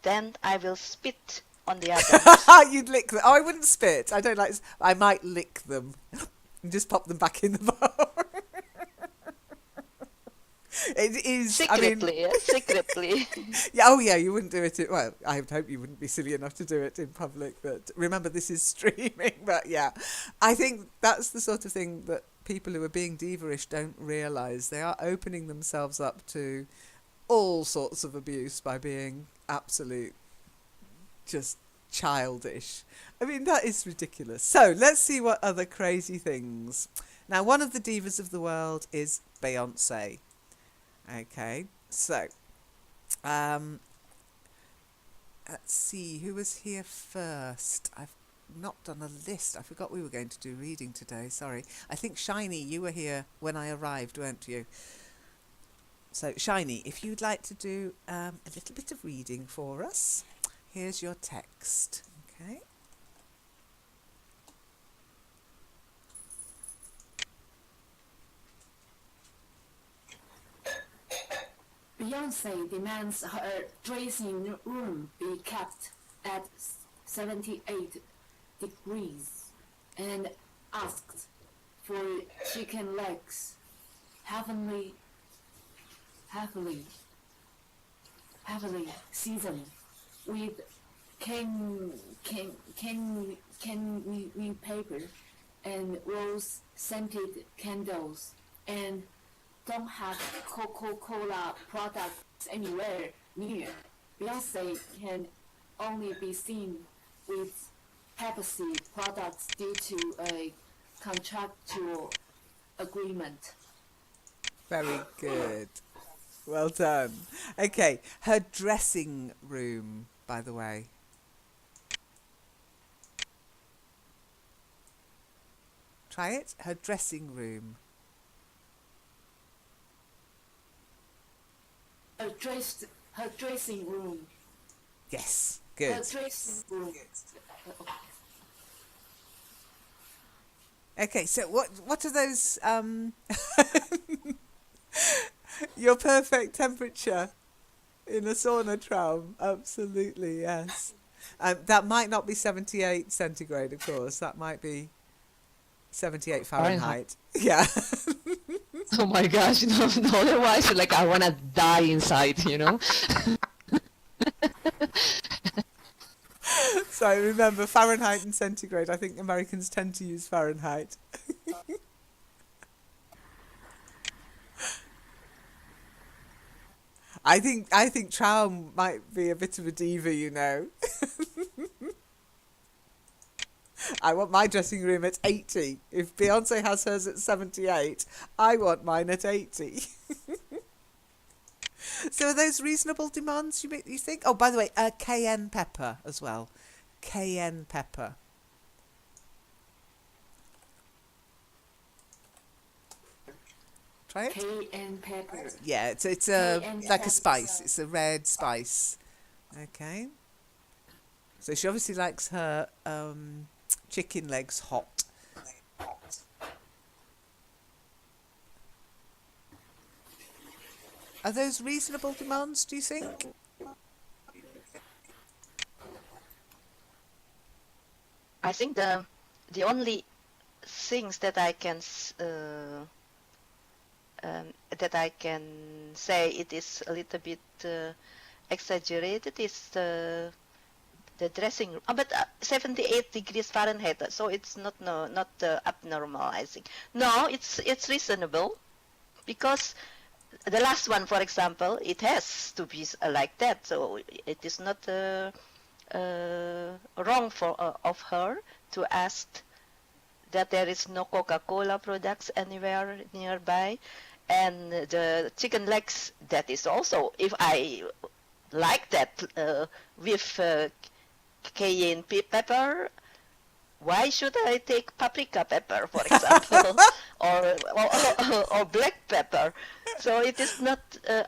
[SPEAKER 4] then I will spit on the others.
[SPEAKER 1] You'd lick them. Oh, I wouldn't spit. I don't like. I might lick them and just pop them back in the bowl. It is
[SPEAKER 4] Secretly, secretly.
[SPEAKER 1] Yeah. Oh, yeah. You wouldn't do it. Well, I would hope you wouldn't be silly enough to do it in public. But remember, this is streaming. But yeah, I think that's the sort of thing that people who are being diva-ish don't realise. They are opening themselves up to all sorts of abuse by being absolute, just childish. I mean, that is ridiculous. So let's see what other crazy things. Now, one of the divas of the world is Beyonce. Okay, so let's see who was here first. I've not done a list. I forgot we were going to do reading today. Sorry. I think Shiny, you were here when I arrived, weren't you? So Shiny, if you'd like to do a little bit of reading for us, here's your text. Okay.
[SPEAKER 5] Beyonce demands her dressing room be kept at 78 degrees and asks for chicken legs, heavily seasoned with candy paper and rose scented candles, and don't have Coca-Cola products anywhere near. Beyonce can only be seen with Pepsi products due to a contractual agreement.
[SPEAKER 1] Very good. Well done. Okay, her dressing room, by the way. Try it. Her dressing room.
[SPEAKER 5] Her dressing room.
[SPEAKER 1] Yes,
[SPEAKER 5] Her
[SPEAKER 1] good.
[SPEAKER 5] dressing room.
[SPEAKER 1] Okay, so what are those? Your perfect temperature in a sauna tram. Absolutely, yes. That might not be 78 centigrade, of course. That might be 78 Fahrenheit. Yeah.
[SPEAKER 2] Oh my gosh, no, otherwise, like, I want to die inside, you know?
[SPEAKER 1] So remember, Fahrenheit and centigrade. I think Americans tend to use Fahrenheit. I think Traum might be a bit of a diva, you know. I want my dressing room at 80. If Beyonce has hers at 78, I want mine at 80. So are those reasonable demands, you think? Oh, by the way, cayenne pepper as well. Cayenne pepper. Try it?
[SPEAKER 5] Cayenne pepper.
[SPEAKER 1] Yeah, it's like
[SPEAKER 5] Cayenne
[SPEAKER 1] a spice. It's a red spice. Okay. So she obviously likes her chicken legs hot. Are those reasonable demands, do you think?
[SPEAKER 4] I think the only things that I can say it is a little bit exaggerated is the dressing room. But 78 degrees Fahrenheit, so it's not abnormal, I think. No, it's reasonable, because the last one, for example, it has to be like that. So it is not wrong of her to ask that there is no Coca-Cola products anywhere nearby, And the chicken legs, that is also, if I like that with cayenne pepper, why should I take paprika pepper, for example, or black pepper? So it is not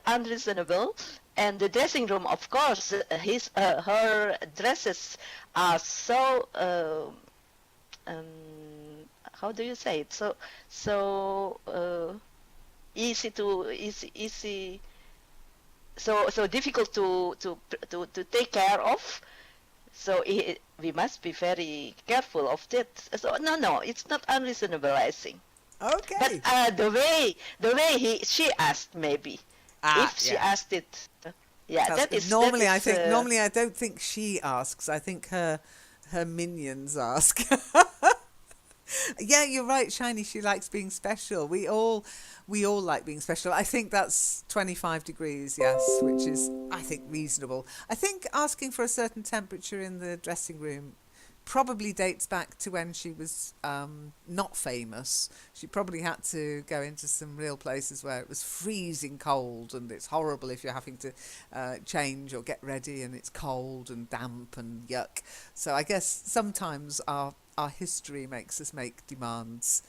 [SPEAKER 4] unreasonable. And the dressing room, of course, her dresses are so um, how do you say it? So easy to easy so difficult to take care of. So we must be very careful of that. So no, it's not unreasonable, I think.
[SPEAKER 1] Okay.
[SPEAKER 4] But the way she asked, maybe if she
[SPEAKER 1] Yeah.
[SPEAKER 4] asked it, yeah,
[SPEAKER 1] That's
[SPEAKER 4] that
[SPEAKER 1] good.
[SPEAKER 4] is
[SPEAKER 1] Normally,
[SPEAKER 4] that
[SPEAKER 1] I
[SPEAKER 4] is,
[SPEAKER 1] think normally I don't think she asks. I think her minions ask. Yeah, you're right, Shiny. She likes being special. We all like being special. I think that's 25 degrees, yes, which is, I think, reasonable. I think asking for a certain temperature in the dressing room probably dates back to when she was not famous. She probably had to go into some real places where it was freezing cold, and it's horrible if you're having to change or get ready and it's cold and damp and yuck. So I guess sometimes our history makes us make demands.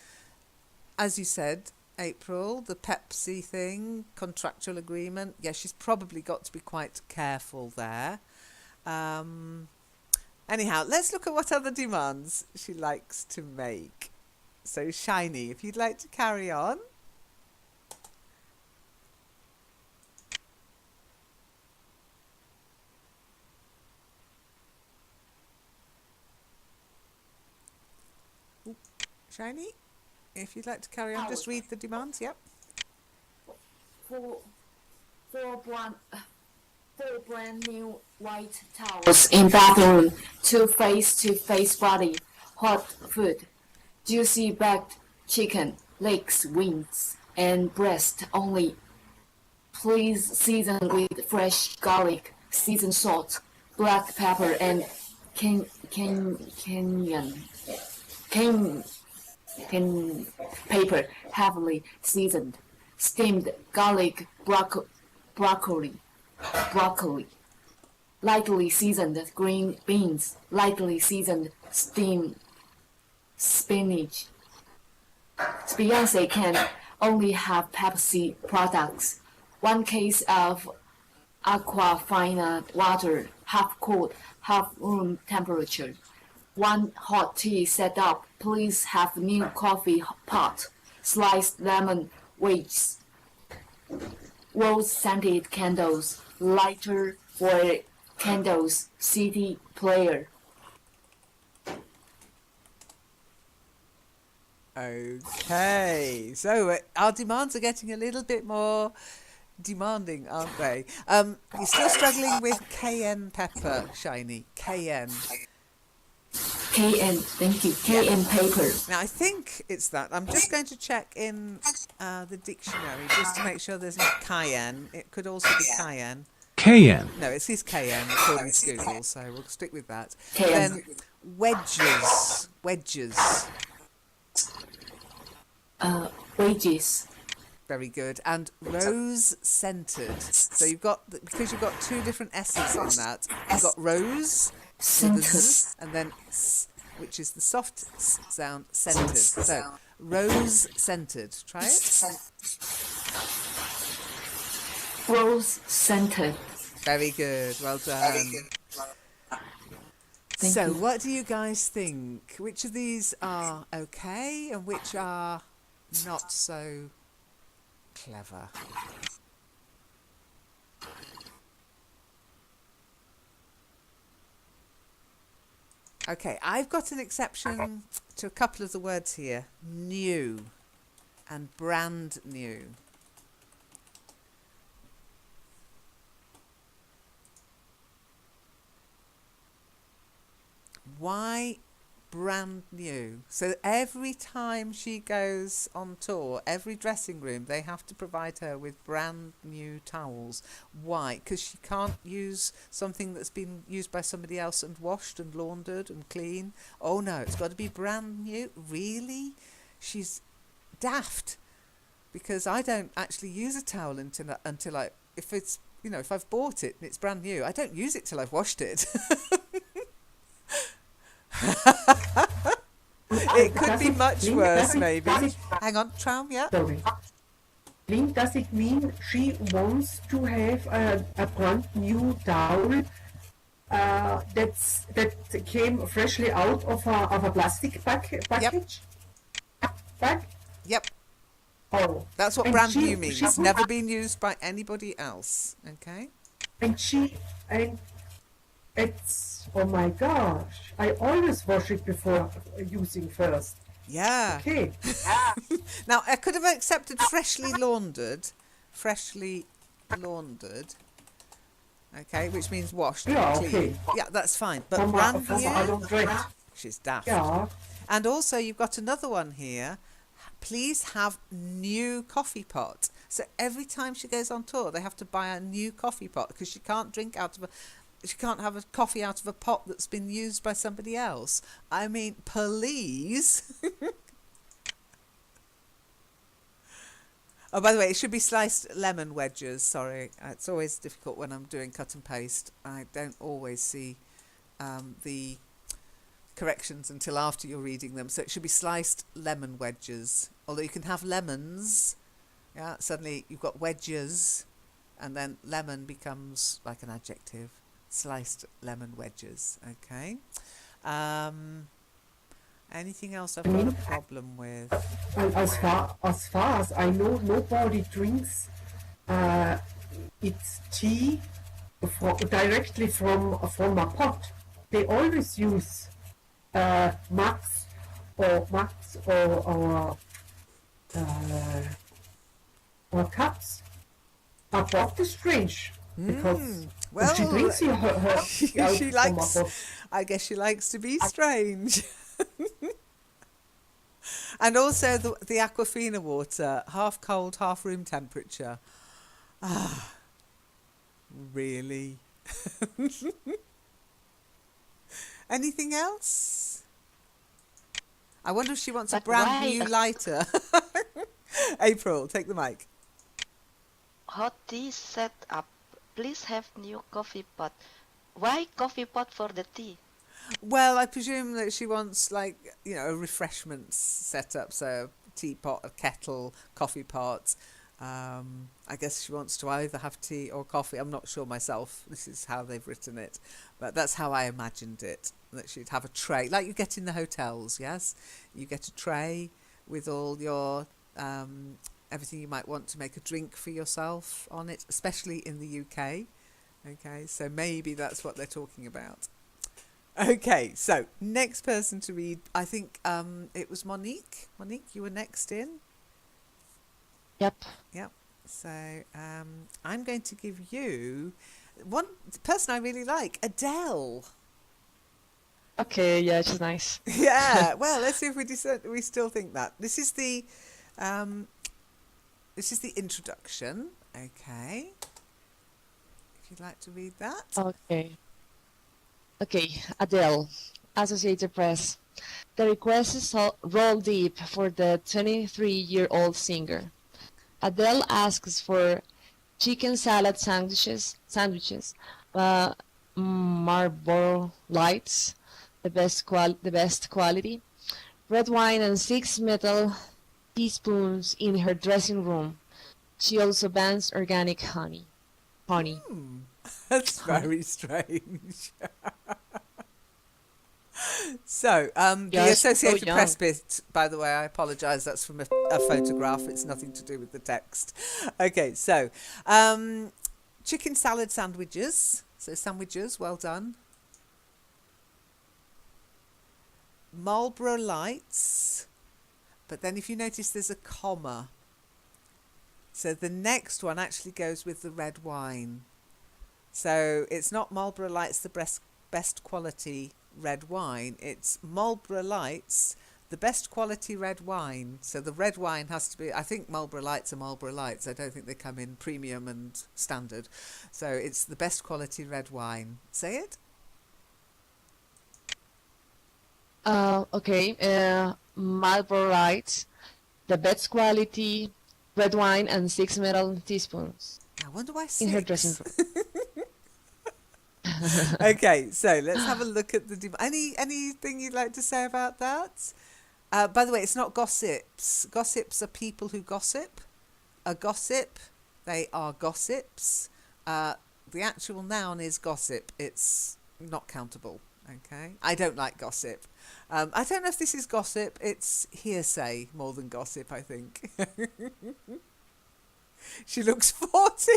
[SPEAKER 1] As you said, April, the Pepsi thing, contractual agreement, yeah, she's probably got to be quite careful there. Anyhow, let's look at what other demands she likes to make. So, Shiny, if you'd like to carry on. Ooh, Shiny, if you'd like to carry on, just read the demands, yep.
[SPEAKER 5] Four brand new white towels in bathroom, two face-to-face body, hot food, juicy baked chicken, legs, wings, and breast only. Please season with fresh garlic, seasoned salt, black pepper, and cayenne pepper, heavily seasoned. Steamed garlic, broccoli, lightly seasoned green beans, lightly seasoned steamed spinach. Beyonce can only have Pepsi products. 1 case of Aquafina water, half cold, half room temperature. 1 hot tea set up. Please have new coffee pot. Sliced lemon wedges. Rose scented candles. Lighter for candles. CD player.
[SPEAKER 1] Okay, so our demands are getting a little bit more demanding, aren't they? You're still struggling with cayenne pepper, Shiny. Cayenne.
[SPEAKER 5] cayenne, thank you, cayenne pepper.
[SPEAKER 1] Now, I think it's that. I'm just going to check in the dictionary just to make sure there's not cayenne. It could also be cayenne.
[SPEAKER 6] Cayenne.
[SPEAKER 1] No, it is cayenne according to Google, so we'll stick with that.
[SPEAKER 5] Cayenne.
[SPEAKER 1] Then wedges.
[SPEAKER 5] Wages.
[SPEAKER 1] Very good. And rose scented. So because you've got 2 different S's on that. You've got rose with a Z, and then S, which is the soft sound, scented. So rose scented. Try it.
[SPEAKER 5] Rose scented.
[SPEAKER 1] Very good. Well done.
[SPEAKER 5] Thank
[SPEAKER 1] So
[SPEAKER 5] you.
[SPEAKER 1] what do you guys think? Which of these are okay and which are not so clever? Okay, I've got an exception to a couple of the words here. New and brand new. Why brand new? So every time she goes on tour, every dressing room, they have to provide her with brand new towels. Why? Because she can't use something that's been used by somebody else and washed and laundered and clean. Oh no, it's got to be brand new. Really? She's daft. because I don't actually use a towel until I, if it's, if I've bought it and it's brand new, I don't use it till I've washed it. It could be much worse, maybe. Hang on, Traum, yeah?
[SPEAKER 3] Sorry. Does it mean she wants to have a brand new towel that came freshly out of a plastic package? Bag?
[SPEAKER 1] Yep.
[SPEAKER 3] Oh.
[SPEAKER 1] That's what
[SPEAKER 3] And
[SPEAKER 1] brand
[SPEAKER 3] she-
[SPEAKER 1] new means.
[SPEAKER 3] she-
[SPEAKER 1] Never been used by anybody else. Okay?
[SPEAKER 3] And it's, oh my gosh, I always wash it before using first.
[SPEAKER 1] Yeah.
[SPEAKER 3] Okay.
[SPEAKER 1] Now, I could have accepted freshly laundered. Okay, which means washed
[SPEAKER 3] Yeah,
[SPEAKER 1] and clean.
[SPEAKER 3] okay.
[SPEAKER 1] Yeah, that's fine. But
[SPEAKER 3] From
[SPEAKER 1] brand
[SPEAKER 3] I
[SPEAKER 1] new,
[SPEAKER 3] don't drink.
[SPEAKER 1] she's daft.
[SPEAKER 3] Yeah.
[SPEAKER 1] And also, you've got another one here. Please have new coffee pot. So every time she goes on tour, they have to buy a new coffee pot because she can't she can't have a coffee out of a pot that's been used by somebody else. I mean, please. Oh, by the way, it should be sliced lemon wedges. Sorry, it's always difficult when I'm doing cut and paste. I don't always see the corrections until after you're reading them. So it should be sliced lemon wedges. Although you can have lemons. Yeah, suddenly you've got wedges, and then lemon becomes like an adjective. Sliced lemon wedges. Okay. Anything else I've got a problem with?
[SPEAKER 3] And as far as I know, nobody drinks its tea directly from a pot. They always use mugs or cups. A pot is strange because
[SPEAKER 1] Well,
[SPEAKER 3] she drinks her out
[SPEAKER 1] she
[SPEAKER 3] from
[SPEAKER 1] likes.
[SPEAKER 3] a pot.
[SPEAKER 1] I guess she likes to be strange. And also the Aquafina water, half cold, half room temperature. Ah, really? Anything else? I wonder if she wants a
[SPEAKER 4] But
[SPEAKER 1] brand
[SPEAKER 4] why-
[SPEAKER 1] new lighter. April, take the mic.
[SPEAKER 4] Hot tea set up. Please have new coffee pot. Why coffee pot for the tea?
[SPEAKER 1] Well, I presume that she wants, like, a refreshments set up, so a teapot, a kettle, coffee pot. I guess she wants to either have tea or coffee. I'm not sure myself. This is how they've written it. But that's how I imagined it, that she'd have a tray, like you get in the hotels, yes? You get a tray with all your everything you might want to make a drink for yourself on it, especially in the UK. Okay, so maybe that's what they're talking about. Okay, so next person to read, I think it was Monique. Monique, you were next in.
[SPEAKER 2] Yep.
[SPEAKER 1] Yep. So I'm going to give you one person I really like, Adele.
[SPEAKER 2] Okay, yeah, she's nice.
[SPEAKER 1] Yeah. Well, let's see if we still think that. This is the introduction. Okay. If you'd like to read that.
[SPEAKER 2] Okay. Okay, Adele, Associated Press. The requests roll deep for the 23-year-old singer. Adele asks for chicken salad sandwiches, Marlboro Lights, the best quality, red wine and 6 metal teaspoons in her dressing room. She also bans organic honey.
[SPEAKER 1] That's very strange. So, the
[SPEAKER 2] Yes,
[SPEAKER 1] Associated
[SPEAKER 2] so
[SPEAKER 1] Press bit, by the way, I apologise, that's from a photograph. It's nothing to do with the text. Okay, so, chicken salad sandwiches. So, sandwiches, well done. Marlboro Lights. But then if you notice, there's a comma. So, the next one actually goes with the red wine. So, it's not Marlboro Lights, the best quality red wine. It's Marlboro Lights, the best quality red wine. So the red wine has to be, I think Marlboro Lights are Marlboro Lights. I don't think they come in premium and standard. So it's the best quality red wine. Say it.
[SPEAKER 2] Okay, Marlboro Lights, the best quality red wine, and 6 metal teaspoons
[SPEAKER 1] I wonder why 6.
[SPEAKER 2] in her dressing room.
[SPEAKER 1] Okay, so let's have a look at the anything you'd like to say about that? By the way, it's not gossips. Gossips are people who gossip. A gossip, they are gossips. The actual noun is gossip. It's not countable. Okay, I don't like gossip. I don't know if this is gossip. It's hearsay more than gossip, I think. She looks 40.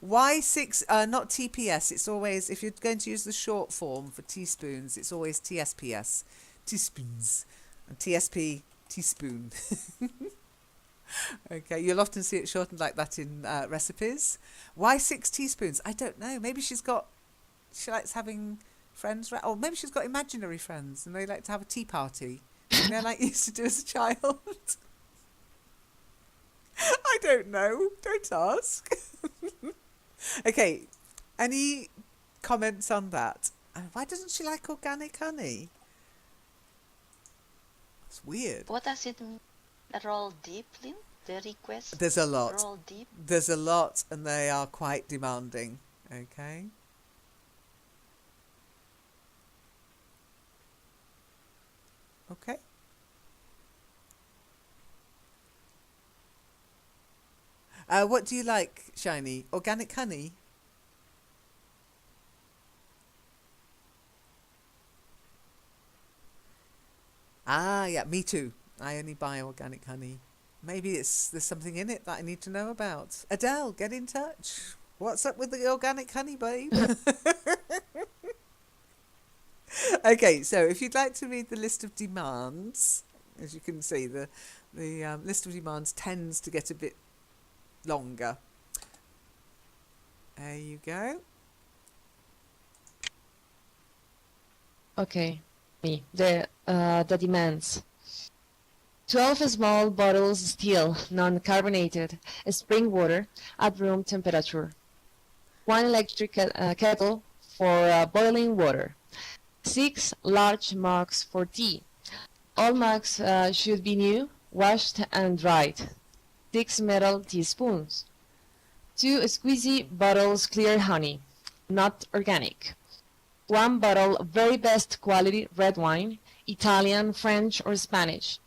[SPEAKER 1] Why 6? Not TPS. It's always, if you're going to use the short form for teaspoons, it's always TSPS. Teaspoons. And TSP, teaspoon. Okay, you'll often see it shortened like that in recipes. Why 6 teaspoons? I don't know. Maybe she likes having friends, or maybe she's got imaginary friends and they like to have a tea party. You know, like you used to do as a child. I don't know. Don't ask. Okay, any comments on that? And why doesn't she like organic honey? It's weird.
[SPEAKER 4] What does it mean? Roll deep, Lynn? The request?
[SPEAKER 1] There's a lot.
[SPEAKER 4] Roll deep?
[SPEAKER 1] There's a lot, and they are quite demanding. Okay. Okay. What do you like, Shiny? Organic honey? Ah, yeah, me too. I only buy organic honey. Maybe there's something in it that I need to know about. Adele, get in touch. What's up with the organic honey, babe? Okay, so if you'd like to read the list of demands, as you can see, the list of demands tends to get a bit longer. There you go.
[SPEAKER 2] Okay, me. The demands. 12 small bottles still, non-carbonated, spring water at room temperature. 1 electric kettle for boiling water. 6 large mugs for tea. All mugs should be new, washed and dried. 6 metal teaspoons. 2 squeezy bottles clear honey, not organic. 1 bottle very best quality red wine, Italian, French or Spanish.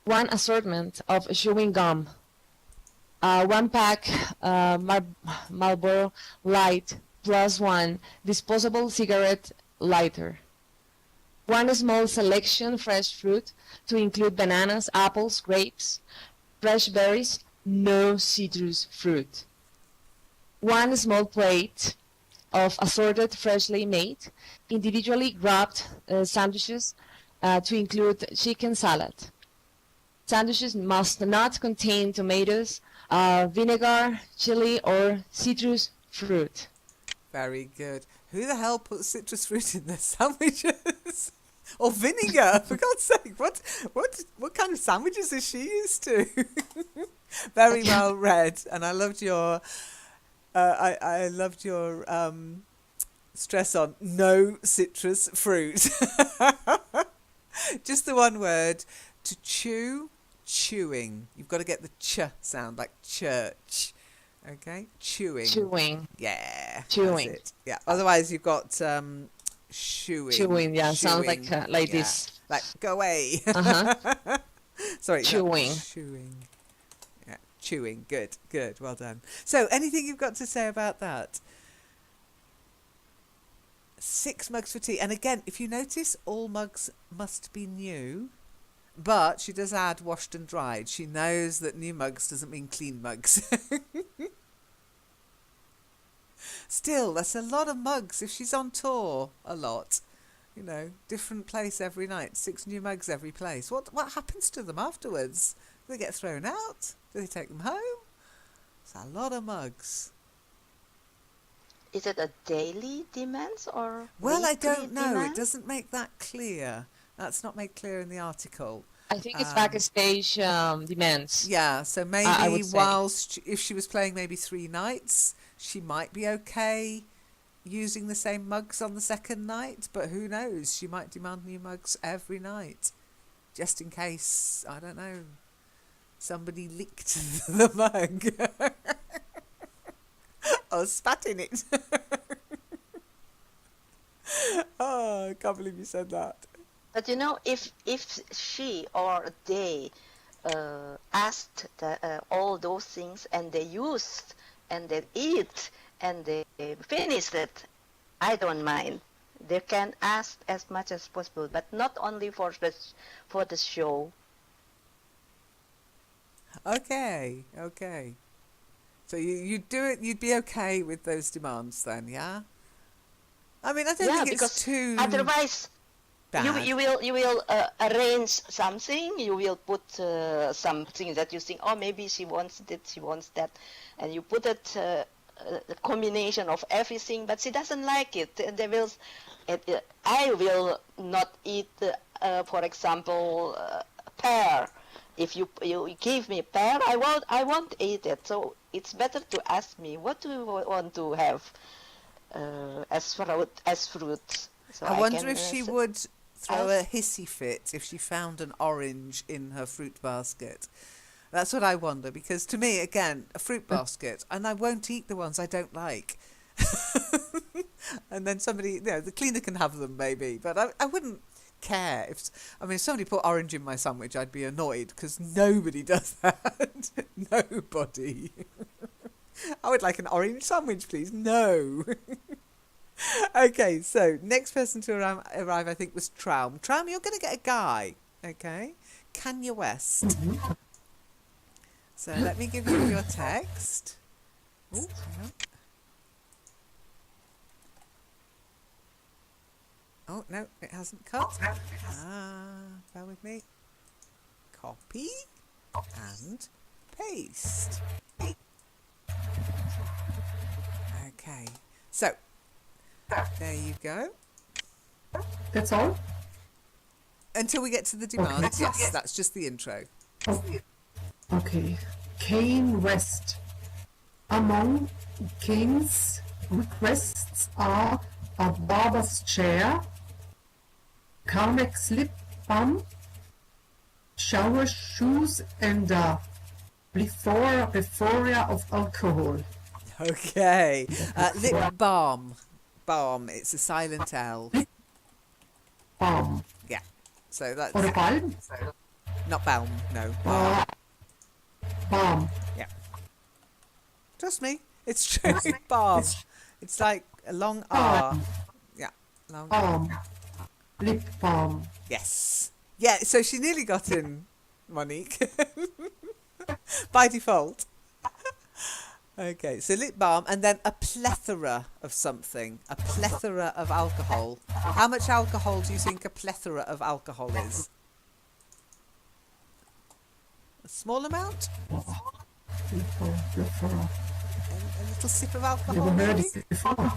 [SPEAKER 2] 1 assortment of chewing gum. 1 pack Marlboro Light plus 1 disposable cigarette lighter. 1 small selection fresh fruit to include bananas, apples, grapes, fresh berries, no citrus fruit. 1 small plate of assorted freshly made, individually wrapped sandwiches to include chicken salad. Sandwiches must not contain tomatoes, vinegar, chili, or citrus fruit.
[SPEAKER 1] Very good. Who the hell puts citrus fruit in their sandwiches? Or vinegar, for God's sake. What kind of sandwiches is she used to? Very well read. And I loved your I loved your stress on no citrus fruit. Just the one word. To chew, chewing. You've got to get the ch sound, like church. Okay? Chewing.
[SPEAKER 2] Chewing.
[SPEAKER 1] Yeah.
[SPEAKER 2] Chewing.
[SPEAKER 1] That's it. Yeah. Otherwise, you've got chewing.
[SPEAKER 2] Chewing, yeah. Sounds like
[SPEAKER 1] yeah.
[SPEAKER 2] this.
[SPEAKER 1] Like, go away.
[SPEAKER 2] Uh-huh.
[SPEAKER 1] Sorry.
[SPEAKER 2] Chewing.
[SPEAKER 1] No, chewing. Yeah. Chewing. Good. Good. Well done. So, anything you've got to say about that? 6 mugs for tea. And again, if you notice, all mugs must be new. But she does add washed and dried. She knows that new mugs doesn't mean clean mugs. Still, that's a lot of mugs if she's on tour a lot. You know, different place every night, 6 new mugs every place. What happens to them afterwards? Do they get thrown out? Do they take them home? It's a lot of mugs.
[SPEAKER 4] Is it a daily demands or
[SPEAKER 1] Well, I
[SPEAKER 4] weekly
[SPEAKER 1] don't know.
[SPEAKER 4] demands?
[SPEAKER 1] It doesn't make that clear. That's not made clear in the article.
[SPEAKER 2] I think it's backstage demands.
[SPEAKER 1] Yeah, so
[SPEAKER 2] I
[SPEAKER 1] maybe
[SPEAKER 2] would say.
[SPEAKER 1] whilst if she was playing maybe 3 nights, she might be okay using the same mugs on the second night, but who knows? She might demand new mugs every night, just in case. I don't know. somebody licked the mug or spat in it. Oh, I can't believe you said that.
[SPEAKER 4] But you know, if she or they asked all those things and they used and they eat and they finish it, I don't mind. They can ask as much as possible, but not only for the show.
[SPEAKER 1] Okay. So you'd do it. You'd be okay with those demands then, yeah? I mean, I don't think
[SPEAKER 4] because
[SPEAKER 1] it's too
[SPEAKER 4] otherwise
[SPEAKER 1] bad.
[SPEAKER 4] you will arrange something. You will put something that you think, oh, maybe she wants this, she wants that, and you put it a combination of everything, but she doesn't like it. And they will. I will not eat, for example, pear. If you give me pear, I won't eat it. So it's better to ask me, what do you want to have as fruit. So
[SPEAKER 1] I wonder
[SPEAKER 4] can,
[SPEAKER 1] if she would throw a hissy fit if she found an orange in her fruit basket. That's what I wonder, because to me, again, a fruit basket, and I won't eat the ones I don't like. And then somebody, the cleaner can have them maybe, but I wouldn't care. If somebody put orange in my sandwich, I'd be annoyed, because nobody does that. Nobody. I would like an orange sandwich, please. No. Okay, so next person to arrive, I think, was Traum. Traum, you're going to get a guy, okay? Kanye West.
[SPEAKER 3] Mm-hmm.
[SPEAKER 1] So let me give you your text. Ooh, hang on. Oh, no, it hasn't cut. Bear with me. Copy and paste. Okay, so there you go.
[SPEAKER 3] That's all?
[SPEAKER 1] Until we get to the demands, yes, that's just the intro.
[SPEAKER 3] Okay. Kane West. Among Kane's requests are a barber's chair, Carmex lip balm, shower shoes, and a plethora of alcohol.
[SPEAKER 1] Okay, lip balm. Balm, it's a silent L.
[SPEAKER 3] Balm.
[SPEAKER 1] Yeah, so that's...
[SPEAKER 3] Or a balm?
[SPEAKER 1] Not balm, no. Balm.
[SPEAKER 3] Balm.
[SPEAKER 1] Yeah. Trust me, it's true. Balm. It's like a long R. Yeah, long
[SPEAKER 3] Balm. Lip balm.
[SPEAKER 1] Yes. Yeah, so she nearly got in, Monique. By default. Okay, so lip balm and then a plethora of something. A plethora of alcohol. How much alcohol do you think a plethora of alcohol is? A small amount?
[SPEAKER 3] Plethora.
[SPEAKER 1] A little sip of alcohol,
[SPEAKER 3] Never heard
[SPEAKER 1] maybe?
[SPEAKER 3] it before.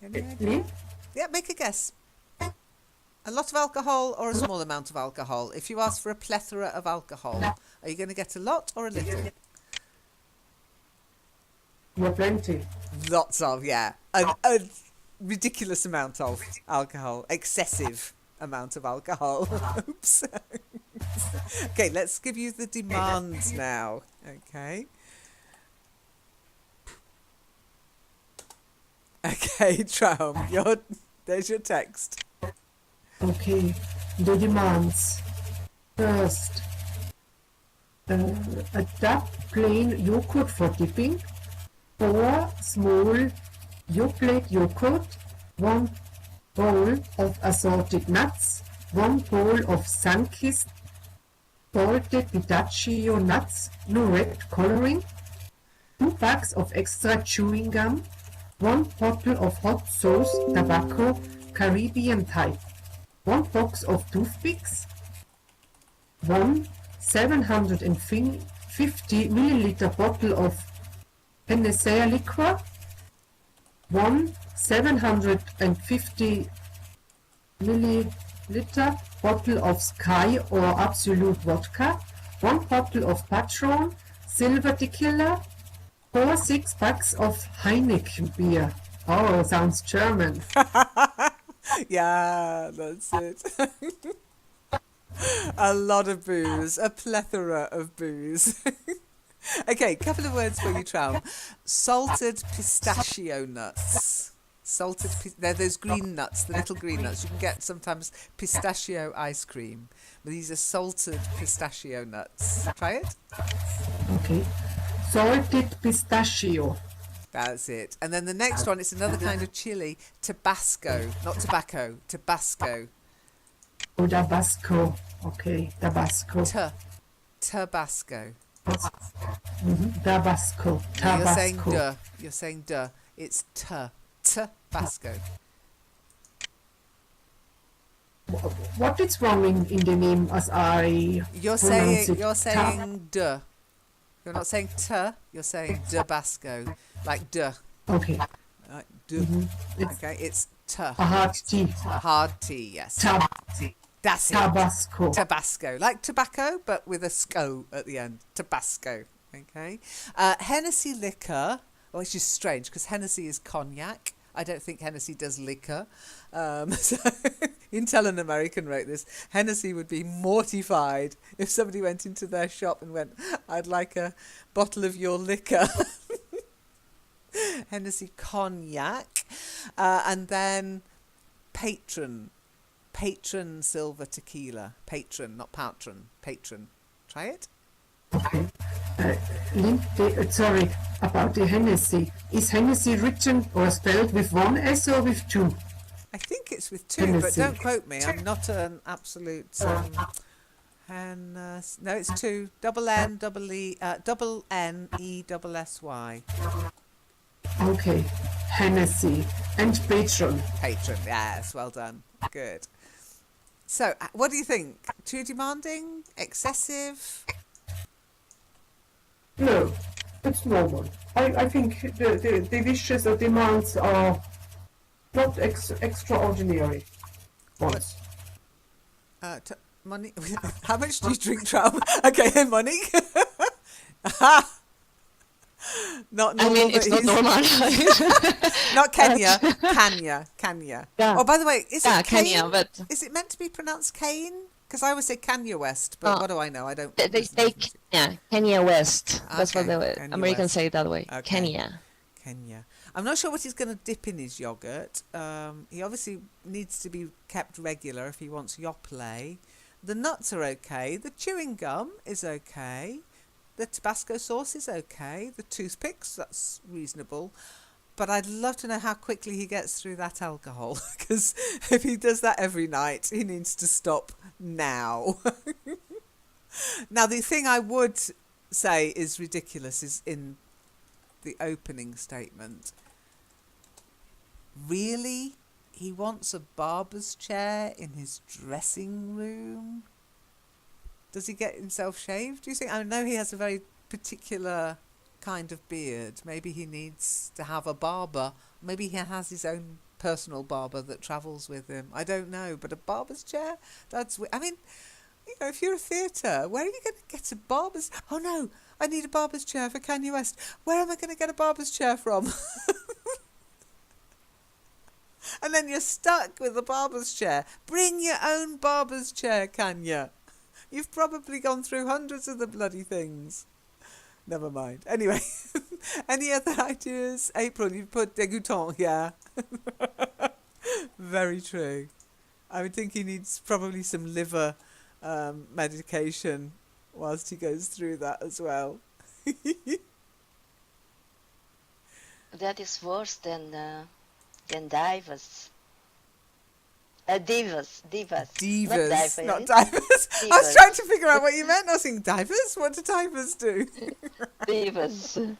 [SPEAKER 1] Any idea?
[SPEAKER 3] Me?
[SPEAKER 1] Yeah, make a guess. A lot of alcohol or a small amount of alcohol? If you ask for a plethora of alcohol, are you going to get a lot or a little?
[SPEAKER 3] Yeah, plenty.
[SPEAKER 1] Lots of, yeah. A ridiculous amount of alcohol. Excessive amount of alcohol. Oops. Okay, let's give you the demands now. Okay. Okay, Traum, there's your text.
[SPEAKER 3] Okay, the demands. First, a duck plain yogurt for dipping, 4 small Yoplait yogurt, 1 bowl of assorted nuts, 1 bowl of sun-kissed salted pistachio nuts, no red coloring, 2 bags of extra chewing gum, 1 bottle of hot sauce, tobacco, Caribbean type, 1 box of toothpicks, 1 750 milliliter bottle of panacea liquor, 1 750 milliliter bottle of Sky or Absolute vodka, 1 bottle of Patron, silver tequila, 4 6 packs of Heineken beer. Oh, sounds German.
[SPEAKER 1] Yeah, that's it. A lot of booze, a plethora of booze. Okay, couple of words for you, Traum. Salted pistachio nuts. They're those green nuts, the little green nuts. You can get sometimes pistachio ice cream. But these are salted pistachio nuts. Try it.
[SPEAKER 3] Okay. Salted pistachio.
[SPEAKER 1] That's it. And then the next one, it's another kind of chili, Tabasco. Not tobacco, Tabasco.
[SPEAKER 3] Oh, Tabasco. Okay, Tabasco.
[SPEAKER 1] Tabasco.
[SPEAKER 3] Tabasco.
[SPEAKER 1] No, you're saying
[SPEAKER 3] Tabasco.
[SPEAKER 1] duh. You're saying duh. It's Tabasco.
[SPEAKER 3] What is wrong in the name as I
[SPEAKER 1] You're
[SPEAKER 3] pronounce it?
[SPEAKER 1] saying duh. You're not saying you're saying Tabasco. Like duh.
[SPEAKER 3] Okay.
[SPEAKER 1] Like duh.
[SPEAKER 3] It's
[SPEAKER 1] Okay, it's
[SPEAKER 3] a hard T.
[SPEAKER 1] hard T, yes. That's it.
[SPEAKER 3] Tabasco.
[SPEAKER 1] Tabasco. Like tobacco, but with a sco at the end. Tabasco. Okay. Hennessy liquor, which is strange because Hennessy is cognac. I don't think Hennessy does liquor. So Intel an American wrote this. Hennessy would be mortified if somebody went into their shop and went, I'd like a bottle of your liquor. Hennessy cognac. And then patron silver tequila. Patron, not patron. Patron. Try it.
[SPEAKER 3] Okay. Sorry, about the Hennessy. Is Hennessy written or spelled with one S or with two?
[SPEAKER 1] I think it's with two, but
[SPEAKER 3] Hennessy.
[SPEAKER 1] don't quote me. I'm not an absolute. No, it's two. Double N E double S Y.
[SPEAKER 3] Okay. Hennessy and patron.
[SPEAKER 1] Patron. Yes, well done. Good. So, what do you think? Too demanding? Excessive?
[SPEAKER 3] No, it's normal. I think the wishes or demands are not extraordinary ones.
[SPEAKER 1] Monique, how much do you drink, Traum? Okay, Monique. Not
[SPEAKER 2] I
[SPEAKER 1] normal.
[SPEAKER 2] mean, it's not normal.
[SPEAKER 1] Not Kenya. Kenya.
[SPEAKER 2] Yeah.
[SPEAKER 1] Oh, by the way, is it Kane?
[SPEAKER 2] Kenya, but
[SPEAKER 1] Is it meant to be pronounced Kane? Because I always say Kanye West, but what do I know? I don't.
[SPEAKER 2] they say Kenya, Kenya West. That's what
[SPEAKER 1] Okay,
[SPEAKER 2] the
[SPEAKER 1] Kenya
[SPEAKER 2] Americans
[SPEAKER 1] West.
[SPEAKER 2] say it that way.
[SPEAKER 1] Okay.
[SPEAKER 2] Kenya.
[SPEAKER 1] Kenya. I'm not sure what he's going to dip in his yogurt. He obviously needs to be kept regular if he wants Yoplait. The nuts are okay. The chewing gum is okay. The Tabasco sauce is okay. The toothpicks, that's reasonable. But I'd love to know how quickly he gets through that alcohol. Because if he does that every night, he needs to stop now. Now, the thing I would say is ridiculous is in the opening statement. Really? He wants a barber's chair in his dressing room? Does he get himself shaved, do you think? I know he has a very particular kind of beard. Maybe he needs to have a barber. Maybe he has his own personal barber that travels with him. I don't know. But a barber's chair? I mean, you know, if you're a theatre, where are you going to get a barber's... Oh, no, I need a barber's chair for Kanye West. Where am I going to get a barber's chair from? And then you're stuck with a barber's chair. Bring your own barber's chair, Kanye. You've probably gone through hundreds of the bloody things. Never mind. Anyway, any other ideas? April, you put dégoûtant, yeah. Very true. I would think he needs probably some liver medication whilst he goes through that as well.
[SPEAKER 4] That is worse than divers. Divas.
[SPEAKER 1] Divas, not
[SPEAKER 4] Not
[SPEAKER 1] divers. I was
[SPEAKER 4] Divas.
[SPEAKER 1] trying to figure out what you meant. I was thinking divers? What do divers do?
[SPEAKER 4] Divas.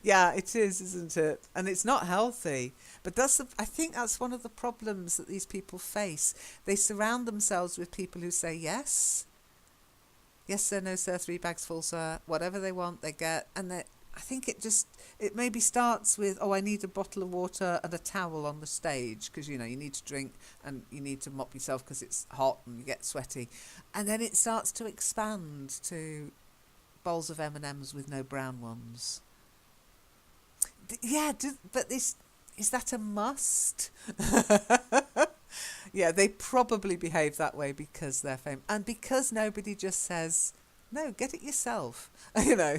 [SPEAKER 1] Yeah, it is, isn't it? And it's not healthy. But I think that's one of the problems that these people face. They surround themselves with people who say yes. Yes, sir, no, sir, 3 bags full, sir. Whatever they want, they get. And I think it maybe starts with, oh, I need a bottle of water and a towel on the stage because, you know, you need to drink and you need to mop yourself because it's hot and you get sweaty. And then it starts to expand to bowls of M&Ms with no brown ones. But is that a must? Yeah, they probably behave that way because they're famous and because nobody just says, no, get it yourself. You know.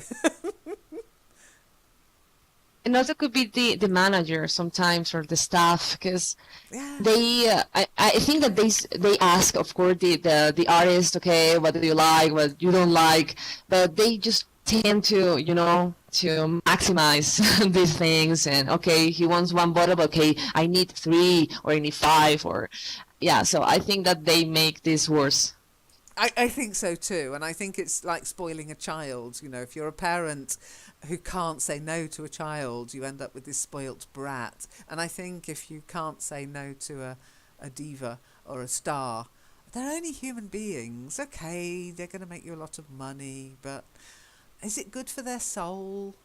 [SPEAKER 2] And also could be the manager sometimes or the staff, because
[SPEAKER 1] Yeah.
[SPEAKER 2] they I think that they ask, of course, the artist, okay, what do you like, what you don't like, but they just tend to, you know, to maximize these things. And okay, he wants one bottle, okay, I need 3 or I need 5, or yeah. So I think that they make this worse.
[SPEAKER 1] I think so too, and I think it's like spoiling a child. You know, if you're a parent who can't say no to a child, you end up with this spoilt brat. And I think if you can't say no to a diva or a star, they're only human beings. Okay, they're going to make you a lot of money, but is it good for their soul?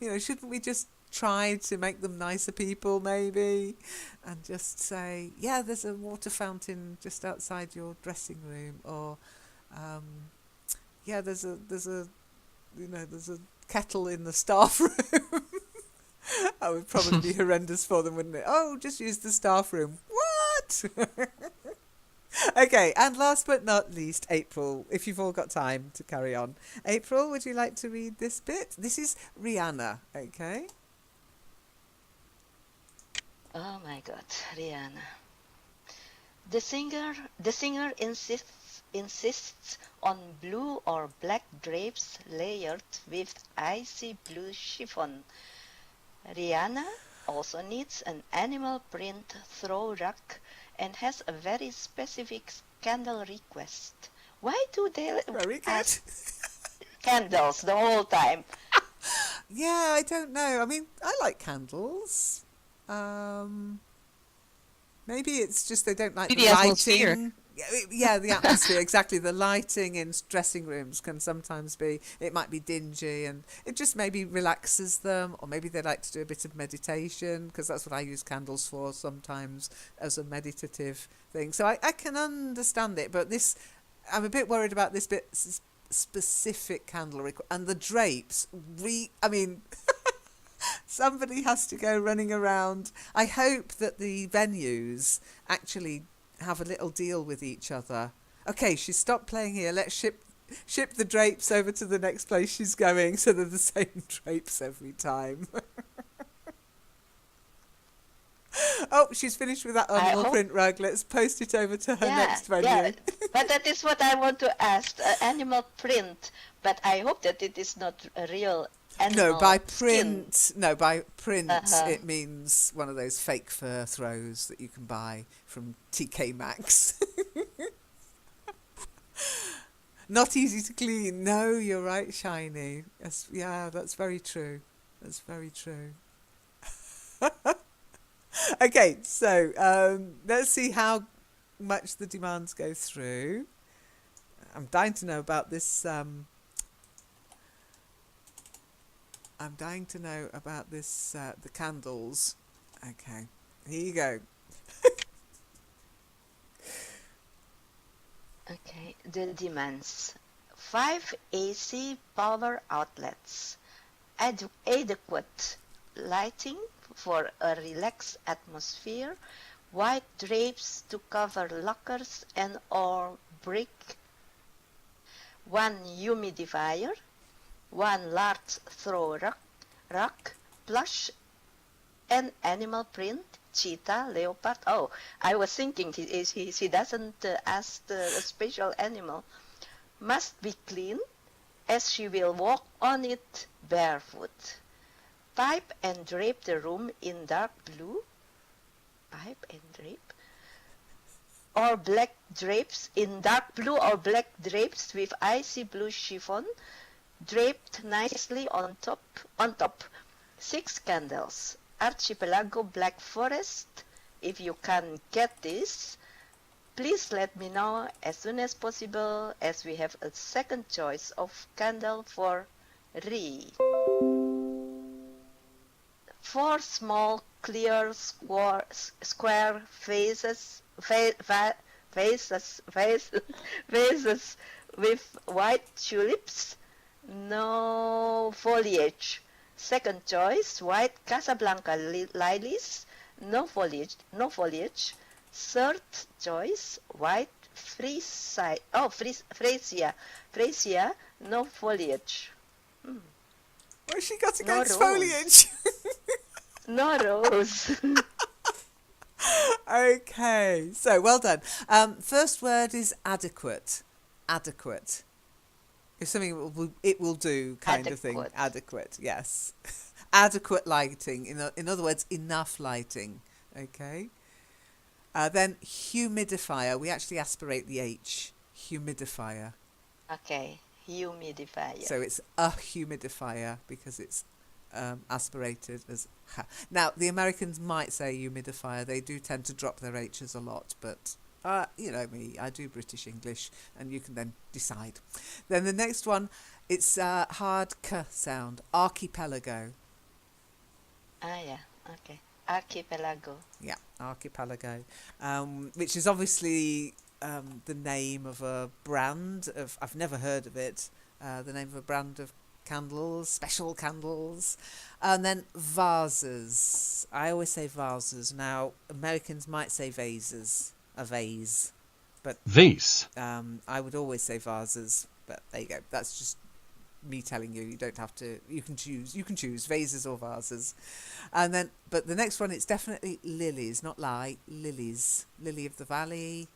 [SPEAKER 1] You know, shouldn't we just try to make them nicer people, maybe, and just say, yeah, there's a water fountain just outside your dressing room, or yeah, there's a you know, there's a kettle in the staff room. That would probably be horrendous for them, wouldn't it? Oh, just use the staff room. What? Okay, and last but not least, April, if you've all got time to carry on. April, would you like to read this bit? This is Rihanna, okay?
[SPEAKER 4] Oh my God, Rihanna. The singer insists on blue or black drapes layered with icy blue chiffon. Rihanna also needs an animal print throw rack and has a very specific candle request. Why do they
[SPEAKER 1] Very good.
[SPEAKER 4] ask candles the whole time?
[SPEAKER 1] Yeah, I don't know. I mean, I like candles. Maybe it's just they don't like
[SPEAKER 2] Maybe
[SPEAKER 1] the
[SPEAKER 2] the atmosphere.
[SPEAKER 1] lighting. Yeah, the atmosphere, exactly. The lighting in dressing rooms can sometimes be, it might be dingy, and it just maybe relaxes them, or maybe they like to do a bit of meditation, because that's what I use candles for sometimes, as a meditative thing. So I can understand it, but this, I'm a bit worried about this bit specific candle and the drapes. I mean, somebody has to go running around. I hope that the venues actually have a little deal with each other. Okay, she's stopped playing here. Let's ship the drapes over to the next place she's going, so they're the same drapes every time. Oh, she's finished with that animal print rug. Let's post it over to her next venue.
[SPEAKER 4] Yeah, but that is what I want to ask. Animal print, but I hope that it is not a real animal
[SPEAKER 1] No, by
[SPEAKER 4] skin.
[SPEAKER 1] print. No, by print, it means one of those fake fur throws that you can buy from TK Maxx. Not easy to clean. No, you're right, Shiny. Yes, yeah, that's very true. That's very true. Okay, so let's see how much the demands go through. I'm dying to know about this. I'm dying to know about this. The candles. Okay, here you go.
[SPEAKER 4] Okay, the demands. 5 AC power outlets, adequate lighting for a relaxed atmosphere, white drapes to cover lockers and or brick, 1 humidifier, 1 large throw rack, plush and animal print, cheetah, leopard. Oh, I was thinking he doesn't ask a special animal. Must be clean, as she will walk on it barefoot. Pipe and drape the room in dark blue. Pipe and drape. Or black drapes in dark blue or black drapes with icy blue chiffon, draped nicely on top. 6 candles. Archipelago Black Forest. If you can get this, please let me know as soon as possible, as we have a second choice of candle for Ri. 4 small clear square vases with white tulips, no foliage. Second choice, white Casablanca lilies, no foliage. Third choice, white freesia. Oh, freesia. Freesia, no foliage.
[SPEAKER 1] What's she got
[SPEAKER 4] No
[SPEAKER 1] against
[SPEAKER 4] rose.
[SPEAKER 1] foliage?
[SPEAKER 4] No rose.
[SPEAKER 1] Okay, so well done. First word is adequate. Adequate. It's something it will do kind of thing.
[SPEAKER 4] Adequate.
[SPEAKER 1] Adequate, yes. Adequate lighting. In other words, enough lighting. Okay. Then humidifier. We actually aspirate the H. Humidifier.
[SPEAKER 4] Okay, humidifier.
[SPEAKER 1] So it's a humidifier because it's aspirated as ha. Now, the Americans might say humidifier. They do tend to drop their H's a lot, but you know me, I do British English, and you can then decide. Then the next one, it's hard K sound, archipelago.
[SPEAKER 4] Yeah, okay. Archipelago.
[SPEAKER 1] Yeah, archipelago, which is obviously the name of a brand of, I've never heard of it, the name of a brand of candles, special candles. And then vases. I always say vases. Now, Americans might say vases, a vase, but
[SPEAKER 6] Vase.
[SPEAKER 1] I would always say vases, but there you go. That's just me telling you. You don't have to, you can choose vases or vases. And then, but the next one, it's definitely lilies, not lilies. Lily of the valley,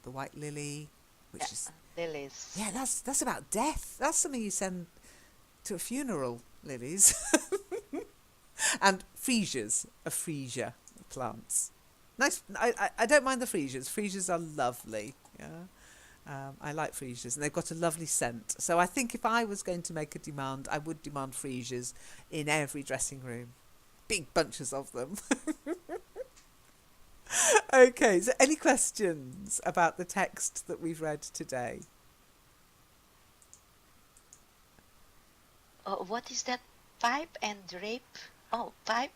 [SPEAKER 1] the white lily, which is,
[SPEAKER 4] Lilies.
[SPEAKER 1] yeah, that's about death. That's something you send to a funeral, lilies. And freesias, a freesia, plants. Nice. I don't mind the freesias. Freesias are lovely. Yeah, I like freesias, and they've got a lovely scent. So I think if I was going to make a demand, I would demand freesias in every dressing room, big bunches of them. Okay. So any questions about the text that we've read today?
[SPEAKER 4] What is that? Pipe and drape? Oh, pipe.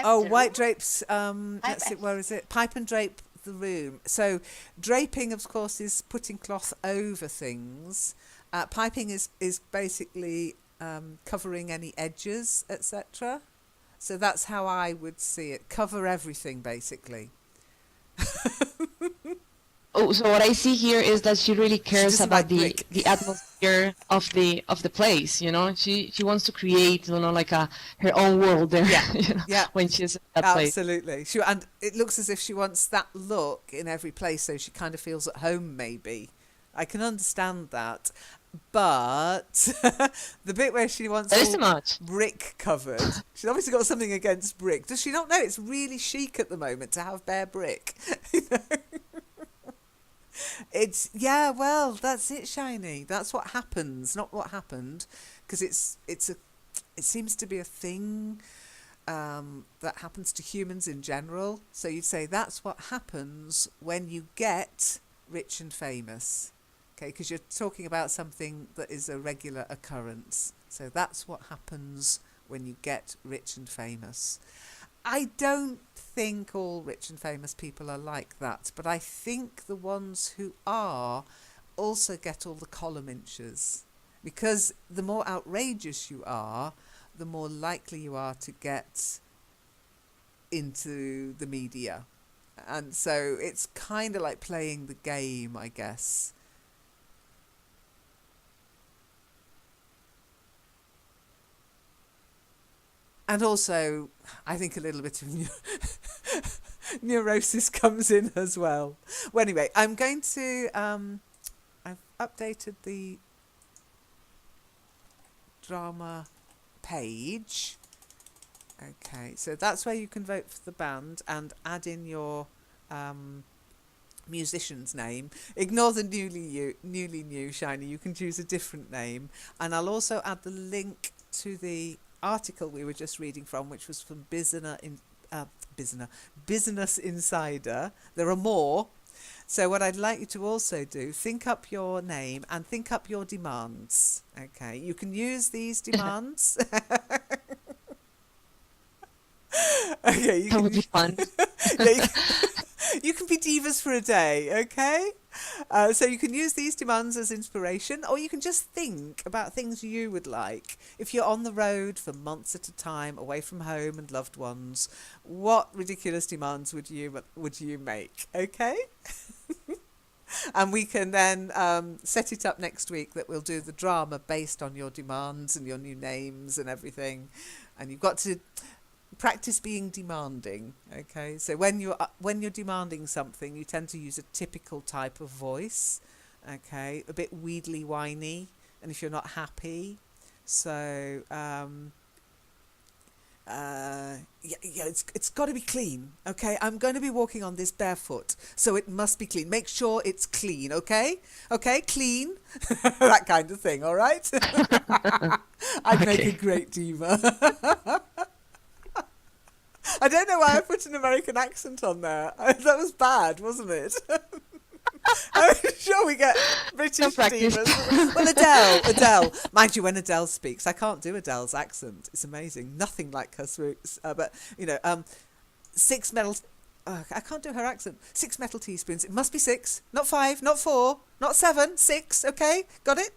[SPEAKER 1] Oh,
[SPEAKER 4] the
[SPEAKER 1] white
[SPEAKER 4] room?
[SPEAKER 1] drapes. Let's see, where is it? Pipe and drape the room. So, draping, of course, is putting cloth over things. Piping is basically covering any edges, etc. So that's how I would see it. Cover everything, basically.
[SPEAKER 2] Oh, so what I see here is that she really cares
[SPEAKER 1] doesn't
[SPEAKER 2] about
[SPEAKER 1] like brick.
[SPEAKER 2] the atmosphere of the place. You know, she wants to create, you know, like her own world there.
[SPEAKER 1] Yeah,
[SPEAKER 2] You know,
[SPEAKER 1] yeah.
[SPEAKER 2] when she's in that place.
[SPEAKER 1] Absolutely. And it looks as if she wants that look in every place, so she kind of feels at home, maybe. I can understand that. But the bit where she wants
[SPEAKER 2] There is too
[SPEAKER 1] all
[SPEAKER 2] much.
[SPEAKER 1] brick covered, she's obviously got something against brick. Does she not know it's really chic at the moment to have bare brick? You know? It's, yeah, well, that's it, Shiny. That's what happens, not what happened, because it seems to be a thing that happens to humans in general. So you'd say that's what happens when you get rich and famous. Okay, because you're talking about something that is a regular occurrence. So that's what happens when you get rich and famous. I don't think all rich and famous people are like that, but I think the ones who are also get all the column inches, because the more outrageous you are, the more likely you are to get into the media. And so it's kind of like playing the game, I guess. And also, I think a little bit of neurosis comes in as well. Well, anyway, I'm going to... I've updated the drama page. Okay, so that's where you can vote for the band and add in your musician's name. Ignore the newly new Shiny. You can choose a different name. And I'll also add the link to the article we were just reading from, which was from Business Insider. There are more. So what I'd like you to also do, think up your name and think up your demands. Okay, you can use these demands. Okay,
[SPEAKER 2] That would be fun.
[SPEAKER 1] Yeah, you can be divas for a day, okay? So you can use these demands as inspiration, or you can just think about things you would like. If you're on the road for months at a time, away from home and loved ones, what ridiculous demands would you make? Okay? And we can then set it up next week that we'll do the drama based on your demands and your new names and everything. And you've got to practice being demanding. Okay, so when you're demanding something, you tend to use a typical type of voice. Okay, a bit wheedly whiny, and if you're not happy, so it's got to be clean. Okay, I'm going to be walking on this barefoot, so it must be clean. Make sure it's clean. Okay, clean, that kind of thing. All right. I'd make a great diva. I don't know why I put an American accent on there. That was bad, wasn't it? I'm sure we get British divas. Well, Adele. Mind you, when Adele speaks, I can't do Adele's accent. It's amazing. Nothing like her swoops. But, 6 metal... I can't do her accent. 6 metal teaspoons. It must be 6, not 5, not 4, not 7, 6. Okay, got it?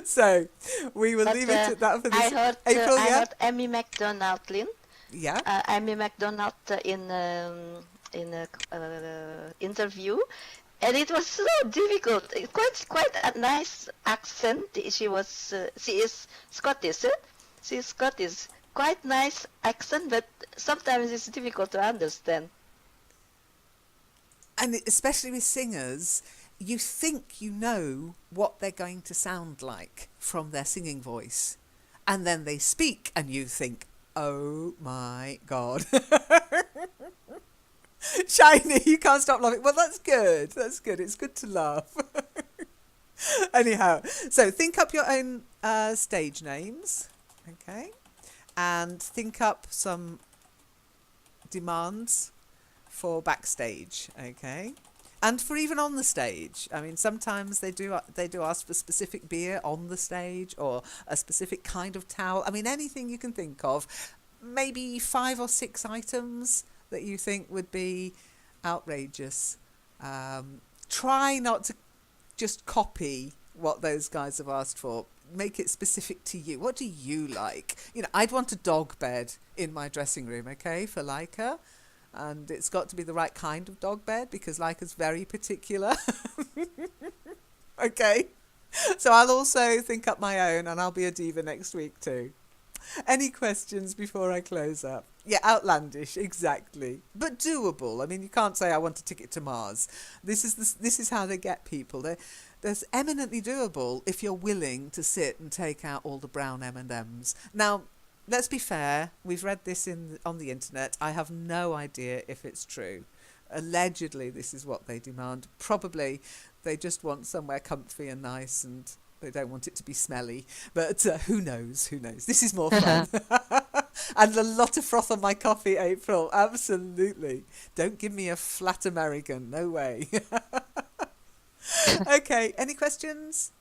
[SPEAKER 1] So we will leave it at that for this. April,
[SPEAKER 4] I heard Amy McDonald, Lynn.
[SPEAKER 1] Yeah.
[SPEAKER 4] Amy McDonald in interview, and it was so difficult. It's quite a nice accent. She is Scottish. She is Scottish. Quite nice accent, but sometimes it's difficult to understand.
[SPEAKER 1] And especially with singers, you think you know what they're going to sound like from their singing voice. And then they speak and you think, oh my God. Shiny, you can't stop laughing. Well, that's good. That's good. It's good to laugh. Anyhow, so think up your own stage names. Okay. And think up some demands for backstage. Okay. And for even on the stage. I mean, sometimes they do ask for specific beer on the stage or a specific kind of towel. I mean, anything you can think of. Maybe 5 or 6 items that you think would be outrageous. Try not to just copy what those guys have asked for. Make it specific to you. What do you like? I'd want a dog bed in my dressing room, okay, for Leica. And it's got to be the right kind of dog bed because Leica's very particular. Okay. So I'll also think up my own and I'll be a diva next week too. Any questions before I close up? Yeah, outlandish, exactly. But doable. I mean, you can't say I want a ticket to Mars. This is how they get people. They're eminently doable if you're willing to sit and take out all the brown M&Ms. Now, let's be fair, we've read this on the internet. I have no idea if it's true. Allegedly, this is what they demand. Probably they just want somewhere comfy and nice and they don't want it to be smelly. But who knows? This is more fun. And a lot of froth on my coffee, April. Absolutely. Don't give me a flat American. No way. Okay, any questions?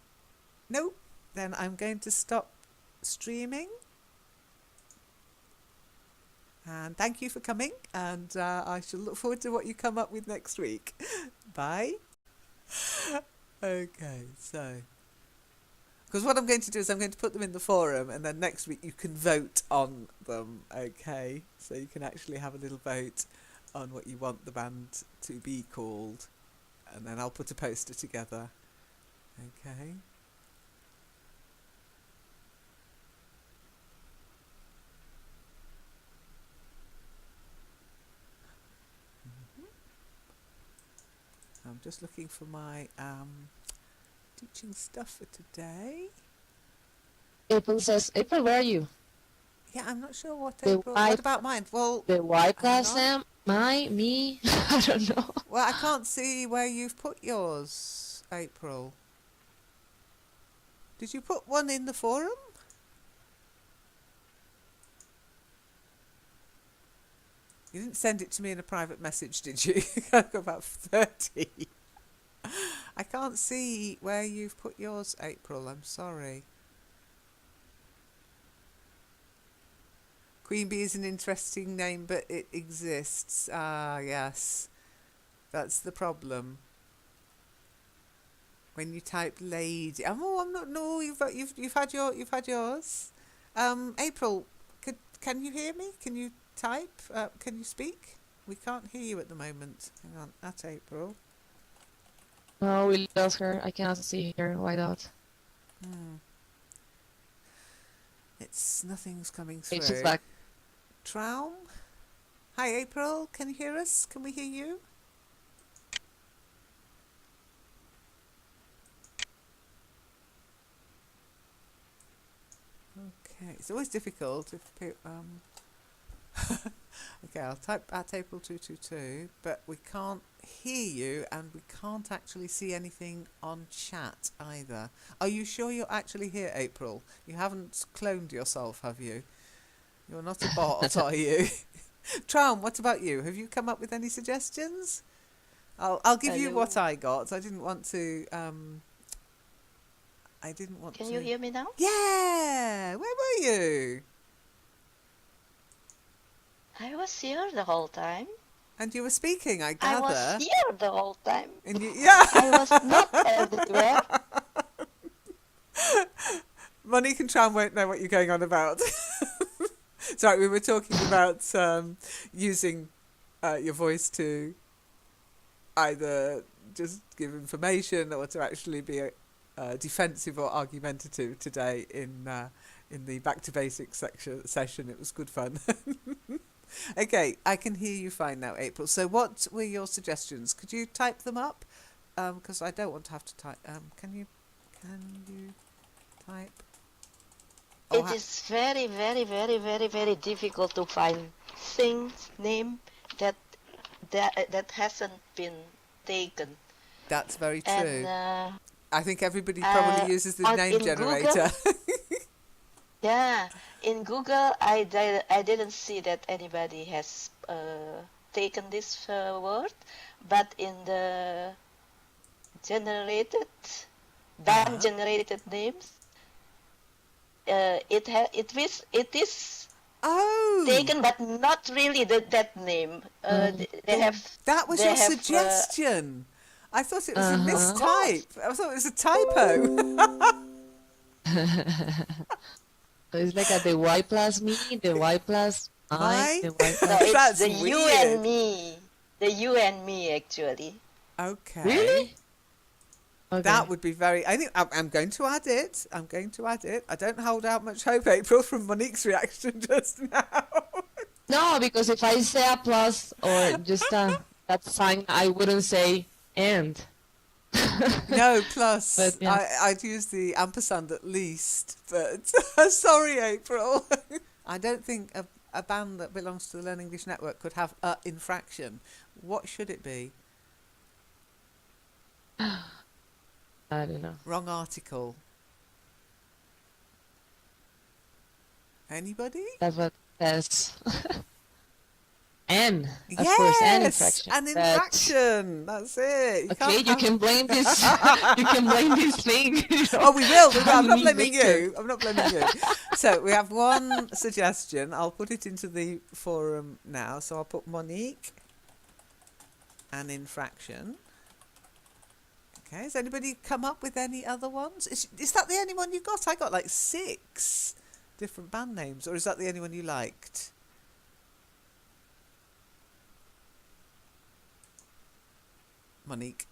[SPEAKER 1] No? Then I'm going to stop streaming. And thank you for coming, and I shall look forward to what you come up with next week. Bye. Okay, so... Because what I'm going to do is I'm going to put them in the forum, and then next week you can vote on them, okay? So you can actually have a little vote on what you want the band to be called. And then I'll put a poster together, okay? I'm just looking for my teaching stuff for today.
[SPEAKER 2] April says, April, where are you?
[SPEAKER 1] Yeah, I'm not sure what
[SPEAKER 2] The
[SPEAKER 1] April.
[SPEAKER 2] white-
[SPEAKER 1] What about mine? Well,
[SPEAKER 2] The white
[SPEAKER 1] hang
[SPEAKER 2] class,
[SPEAKER 1] on.
[SPEAKER 2] me? I don't know.
[SPEAKER 1] Well, I can't see where you've put yours, April. Did you put one in the forum? You didn't send it to me in a private message, did you? I've got about 30. I can't see where you've put yours, April. I'm sorry. Queen Bee is an interesting name, but it exists. Ah, yes. That's the problem. When you type lady, I'm not. No, you've had yours. April, can you hear me? Can you type? Can you speak? We can't hear you at the moment. Hang on, at April.
[SPEAKER 2] No, we lost her. I cannot see her. Why not?
[SPEAKER 1] Nothing's coming
[SPEAKER 2] Hey,
[SPEAKER 1] through.
[SPEAKER 2] she's back.
[SPEAKER 1] Traum. Hi, April. Can you hear us? Can we hear you? Okay, it's always difficult if okay, I'll type at April 222, but we can't hear you and we can't actually see anything on chat either. Are you sure you're actually here, April? You haven't cloned yourself, have you? You're not a bot, are you? Traum, what about you? Have you come up with any suggestions? I'll give you what I got. I didn't want to.
[SPEAKER 4] Can you hear me now?
[SPEAKER 1] Yeah. Where were you?
[SPEAKER 4] I was here the whole time.
[SPEAKER 1] And you were speaking, I
[SPEAKER 4] I
[SPEAKER 1] gather.
[SPEAKER 4] was here the whole time.
[SPEAKER 1] And yeah.
[SPEAKER 4] I was not everywhere.
[SPEAKER 1] Monique and Tram won't know what you're going on about. Sorry, we were talking about using your voice to either just give information or to actually be defensive or argumentative today in the Back to Basics session. It was good fun. Okay, I can hear you fine now, April. So what were your suggestions? Could you type them up? Because I don't want to have to type. Can you type?
[SPEAKER 4] It is very, very, very, very, very difficult to find things, name that hasn't been taken.
[SPEAKER 1] That's very true.
[SPEAKER 4] And
[SPEAKER 1] I think everybody probably uses the name generator.
[SPEAKER 4] Google, yeah, in Google, I didn't see that anybody has taken this word, but in the band generated names, it is taken, but not really that name. They have.
[SPEAKER 1] That was your suggestion. I thought it was a mistype. I thought it was a typo.
[SPEAKER 2] It's like the Y plus me, the Y plus I, the Y plus...
[SPEAKER 4] No, it's
[SPEAKER 1] That's
[SPEAKER 4] the
[SPEAKER 1] weird.
[SPEAKER 4] you and me. The you and me, actually.
[SPEAKER 1] Okay.
[SPEAKER 2] Really? Okay.
[SPEAKER 1] That would be very... I think I'm going to add it. I don't hold out much hope, April, from Monique's reaction just now.
[SPEAKER 2] No, because if I say a plus or just that sign, I wouldn't say and.
[SPEAKER 1] No, plus.
[SPEAKER 2] But, yeah.
[SPEAKER 1] I'd use the ampersand at least. But sorry, April. I don't think a band that belongs to the Learn English Network could have a infraction. What should it be?
[SPEAKER 2] I don't know.
[SPEAKER 1] Wrong article. Anybody?
[SPEAKER 2] That's what it says. N, of
[SPEAKER 1] Yes,
[SPEAKER 2] course, an infraction.
[SPEAKER 1] An infraction. That's it.
[SPEAKER 2] Okay, you can blame this. You can blame this thing.
[SPEAKER 1] Oh, we will. I'm not
[SPEAKER 2] Me
[SPEAKER 1] blaming
[SPEAKER 2] later.
[SPEAKER 1] you. I'm not blaming you. So we have one suggestion. I'll put it into the forum now. So I'll put Monique, an infraction. Okay. Has anybody come up with any other ones? Is that the only one you got? I got like 6 different band names. Or is that the only one you liked? Monique,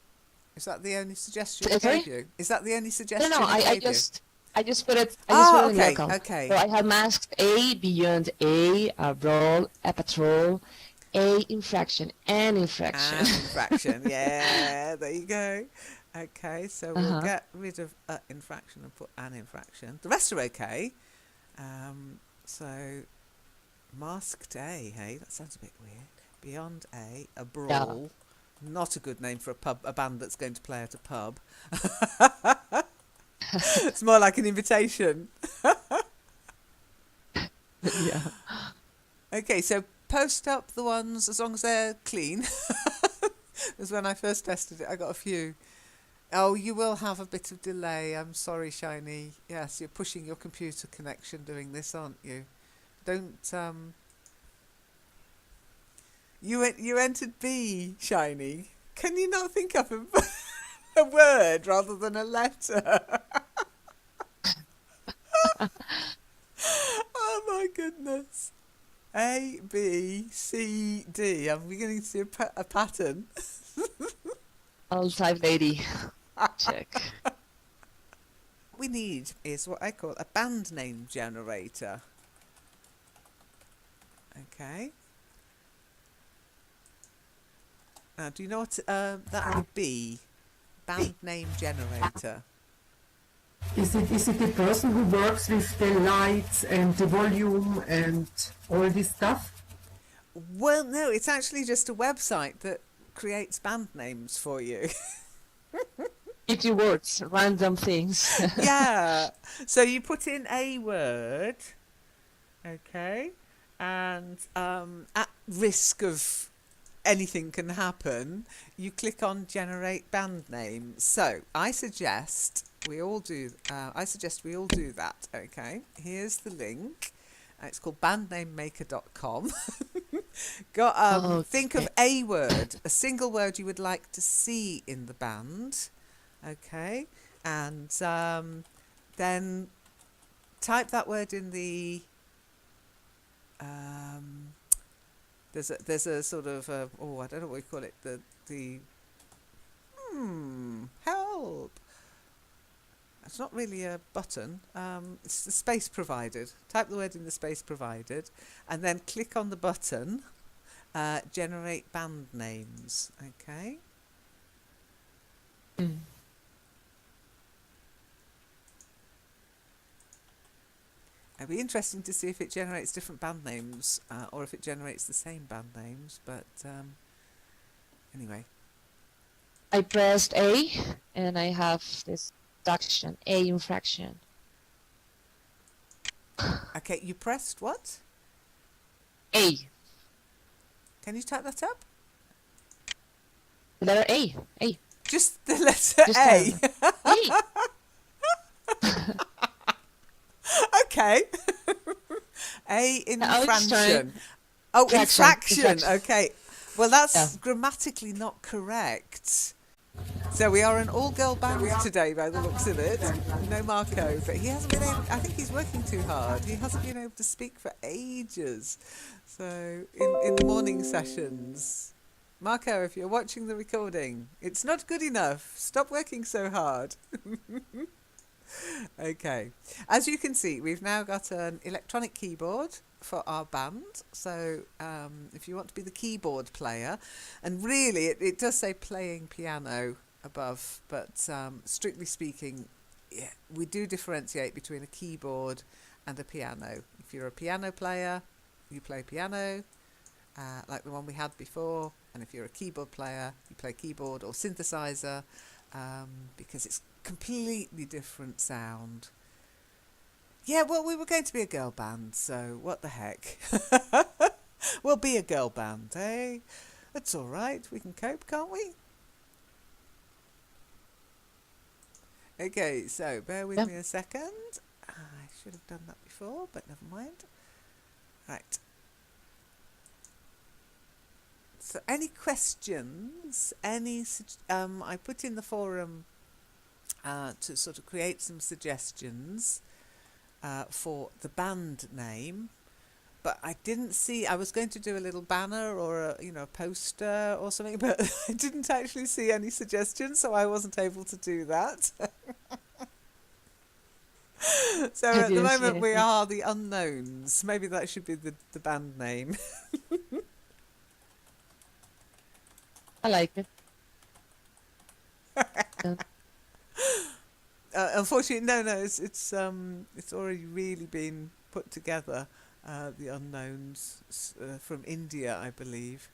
[SPEAKER 1] is that the only suggestion I gave you? Is that the only suggestion
[SPEAKER 2] No,
[SPEAKER 1] I
[SPEAKER 2] I
[SPEAKER 1] gave you?
[SPEAKER 2] just put it. I just put it in
[SPEAKER 1] okay,
[SPEAKER 2] local.
[SPEAKER 1] okay.
[SPEAKER 2] So I have masked A, beyond A role, a patrol, A infraction, an infraction.
[SPEAKER 1] An infraction, yeah, there you go. Okay, so we'll get rid of infraction and put an infraction. The rest are okay. So masked A, hey, that sounds a bit weird. Beyond a brawl.
[SPEAKER 2] Yeah.
[SPEAKER 1] Not a good name for a band that's going to play at a pub. It's more like an invitation.
[SPEAKER 2] Yeah.
[SPEAKER 1] Okay, so post up the ones as long as they're clean. Because when I first tested it, I got a few. Oh, you will have a bit of delay. I'm sorry, Shiny. Yes, you're pushing your computer connection doing this, aren't you? Don't... You entered B, Shiny. Can you not think of a word rather than a letter? Oh my goodness. A, B, C, D. I'm beginning to see a pattern.
[SPEAKER 2] I'll type lady. Check.
[SPEAKER 1] What we need is what I call a band name generator. Okay. Now, do you know what that would be? Band name generator.
[SPEAKER 3] Is it the person who works with the lights and the volume and all this stuff?
[SPEAKER 1] Well, no, it's actually just a website that creates band names for you.
[SPEAKER 2] Give you words, random things.
[SPEAKER 1] Yeah. So you put in a word, okay, and at risk of anything can happen, you click on generate band name. So I suggest we all do. That. Okay. Here's the link. It's called bandnamemaker.com. Think of a word, a single word you would like to see in the band. Okay, and then type that word in the. There's a sort of I don't know what we call it, the help. It's not really a button. It's the space provided. Type the word in the space provided, and then click on the button. Generate band names. Okay. It'd be interesting to see if it generates different band names or if it generates the same band names. But anyway.
[SPEAKER 2] I pressed A, and I have this fraction, A infraction.
[SPEAKER 1] Okay, you pressed what?
[SPEAKER 2] A.
[SPEAKER 1] Can you type that up?
[SPEAKER 2] Letter A. A.
[SPEAKER 1] Just the letter
[SPEAKER 2] Just
[SPEAKER 1] A.
[SPEAKER 2] A.
[SPEAKER 1] Okay. A infraction.
[SPEAKER 2] Infraction.
[SPEAKER 1] Infraction. Okay. Well, that's grammatically not correct. So we are an all-girl band today, by the looks of it. No Marco, but he hasn't been able. I think he's working too hard. He hasn't been able to speak for ages. So in the morning sessions, Marco, if you're watching the recording, it's not good enough. Stop working so hard. Okay, as you can see, we've now got an electronic keyboard for our band. So if you want to be the keyboard player, and really it does say playing piano above, but strictly speaking, we do differentiate between a keyboard and a piano. If you're a piano player, you play piano, like the one we had before, and if you're a keyboard player, you play keyboard or synthesizer, because it's completely different sound. Yeah, well, we were going to be a girl band, so what the heck. We'll be a girl band, eh? That's all right. We can cope, can't we? Okay, so bear with me a second. I should have done that before, but never mind. Right. So any questions? I put in the forum to sort of create some suggestions for the band name, but I didn't see. I was going to do a little banner or a poster or something, but I didn't actually see any suggestions, so I wasn't able to do that. So at the moment we are the Unknowns. Maybe that should be the band name.
[SPEAKER 2] I like it.
[SPEAKER 1] Unfortunately, no. It's already really been put together. The Unknowns from India, I believe.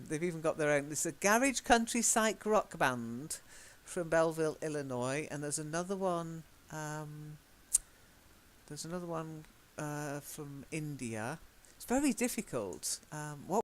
[SPEAKER 1] They've even got their own. It's a garage country psych rock band from Belleville, Illinois, and there's another one. From India. It's very difficult. What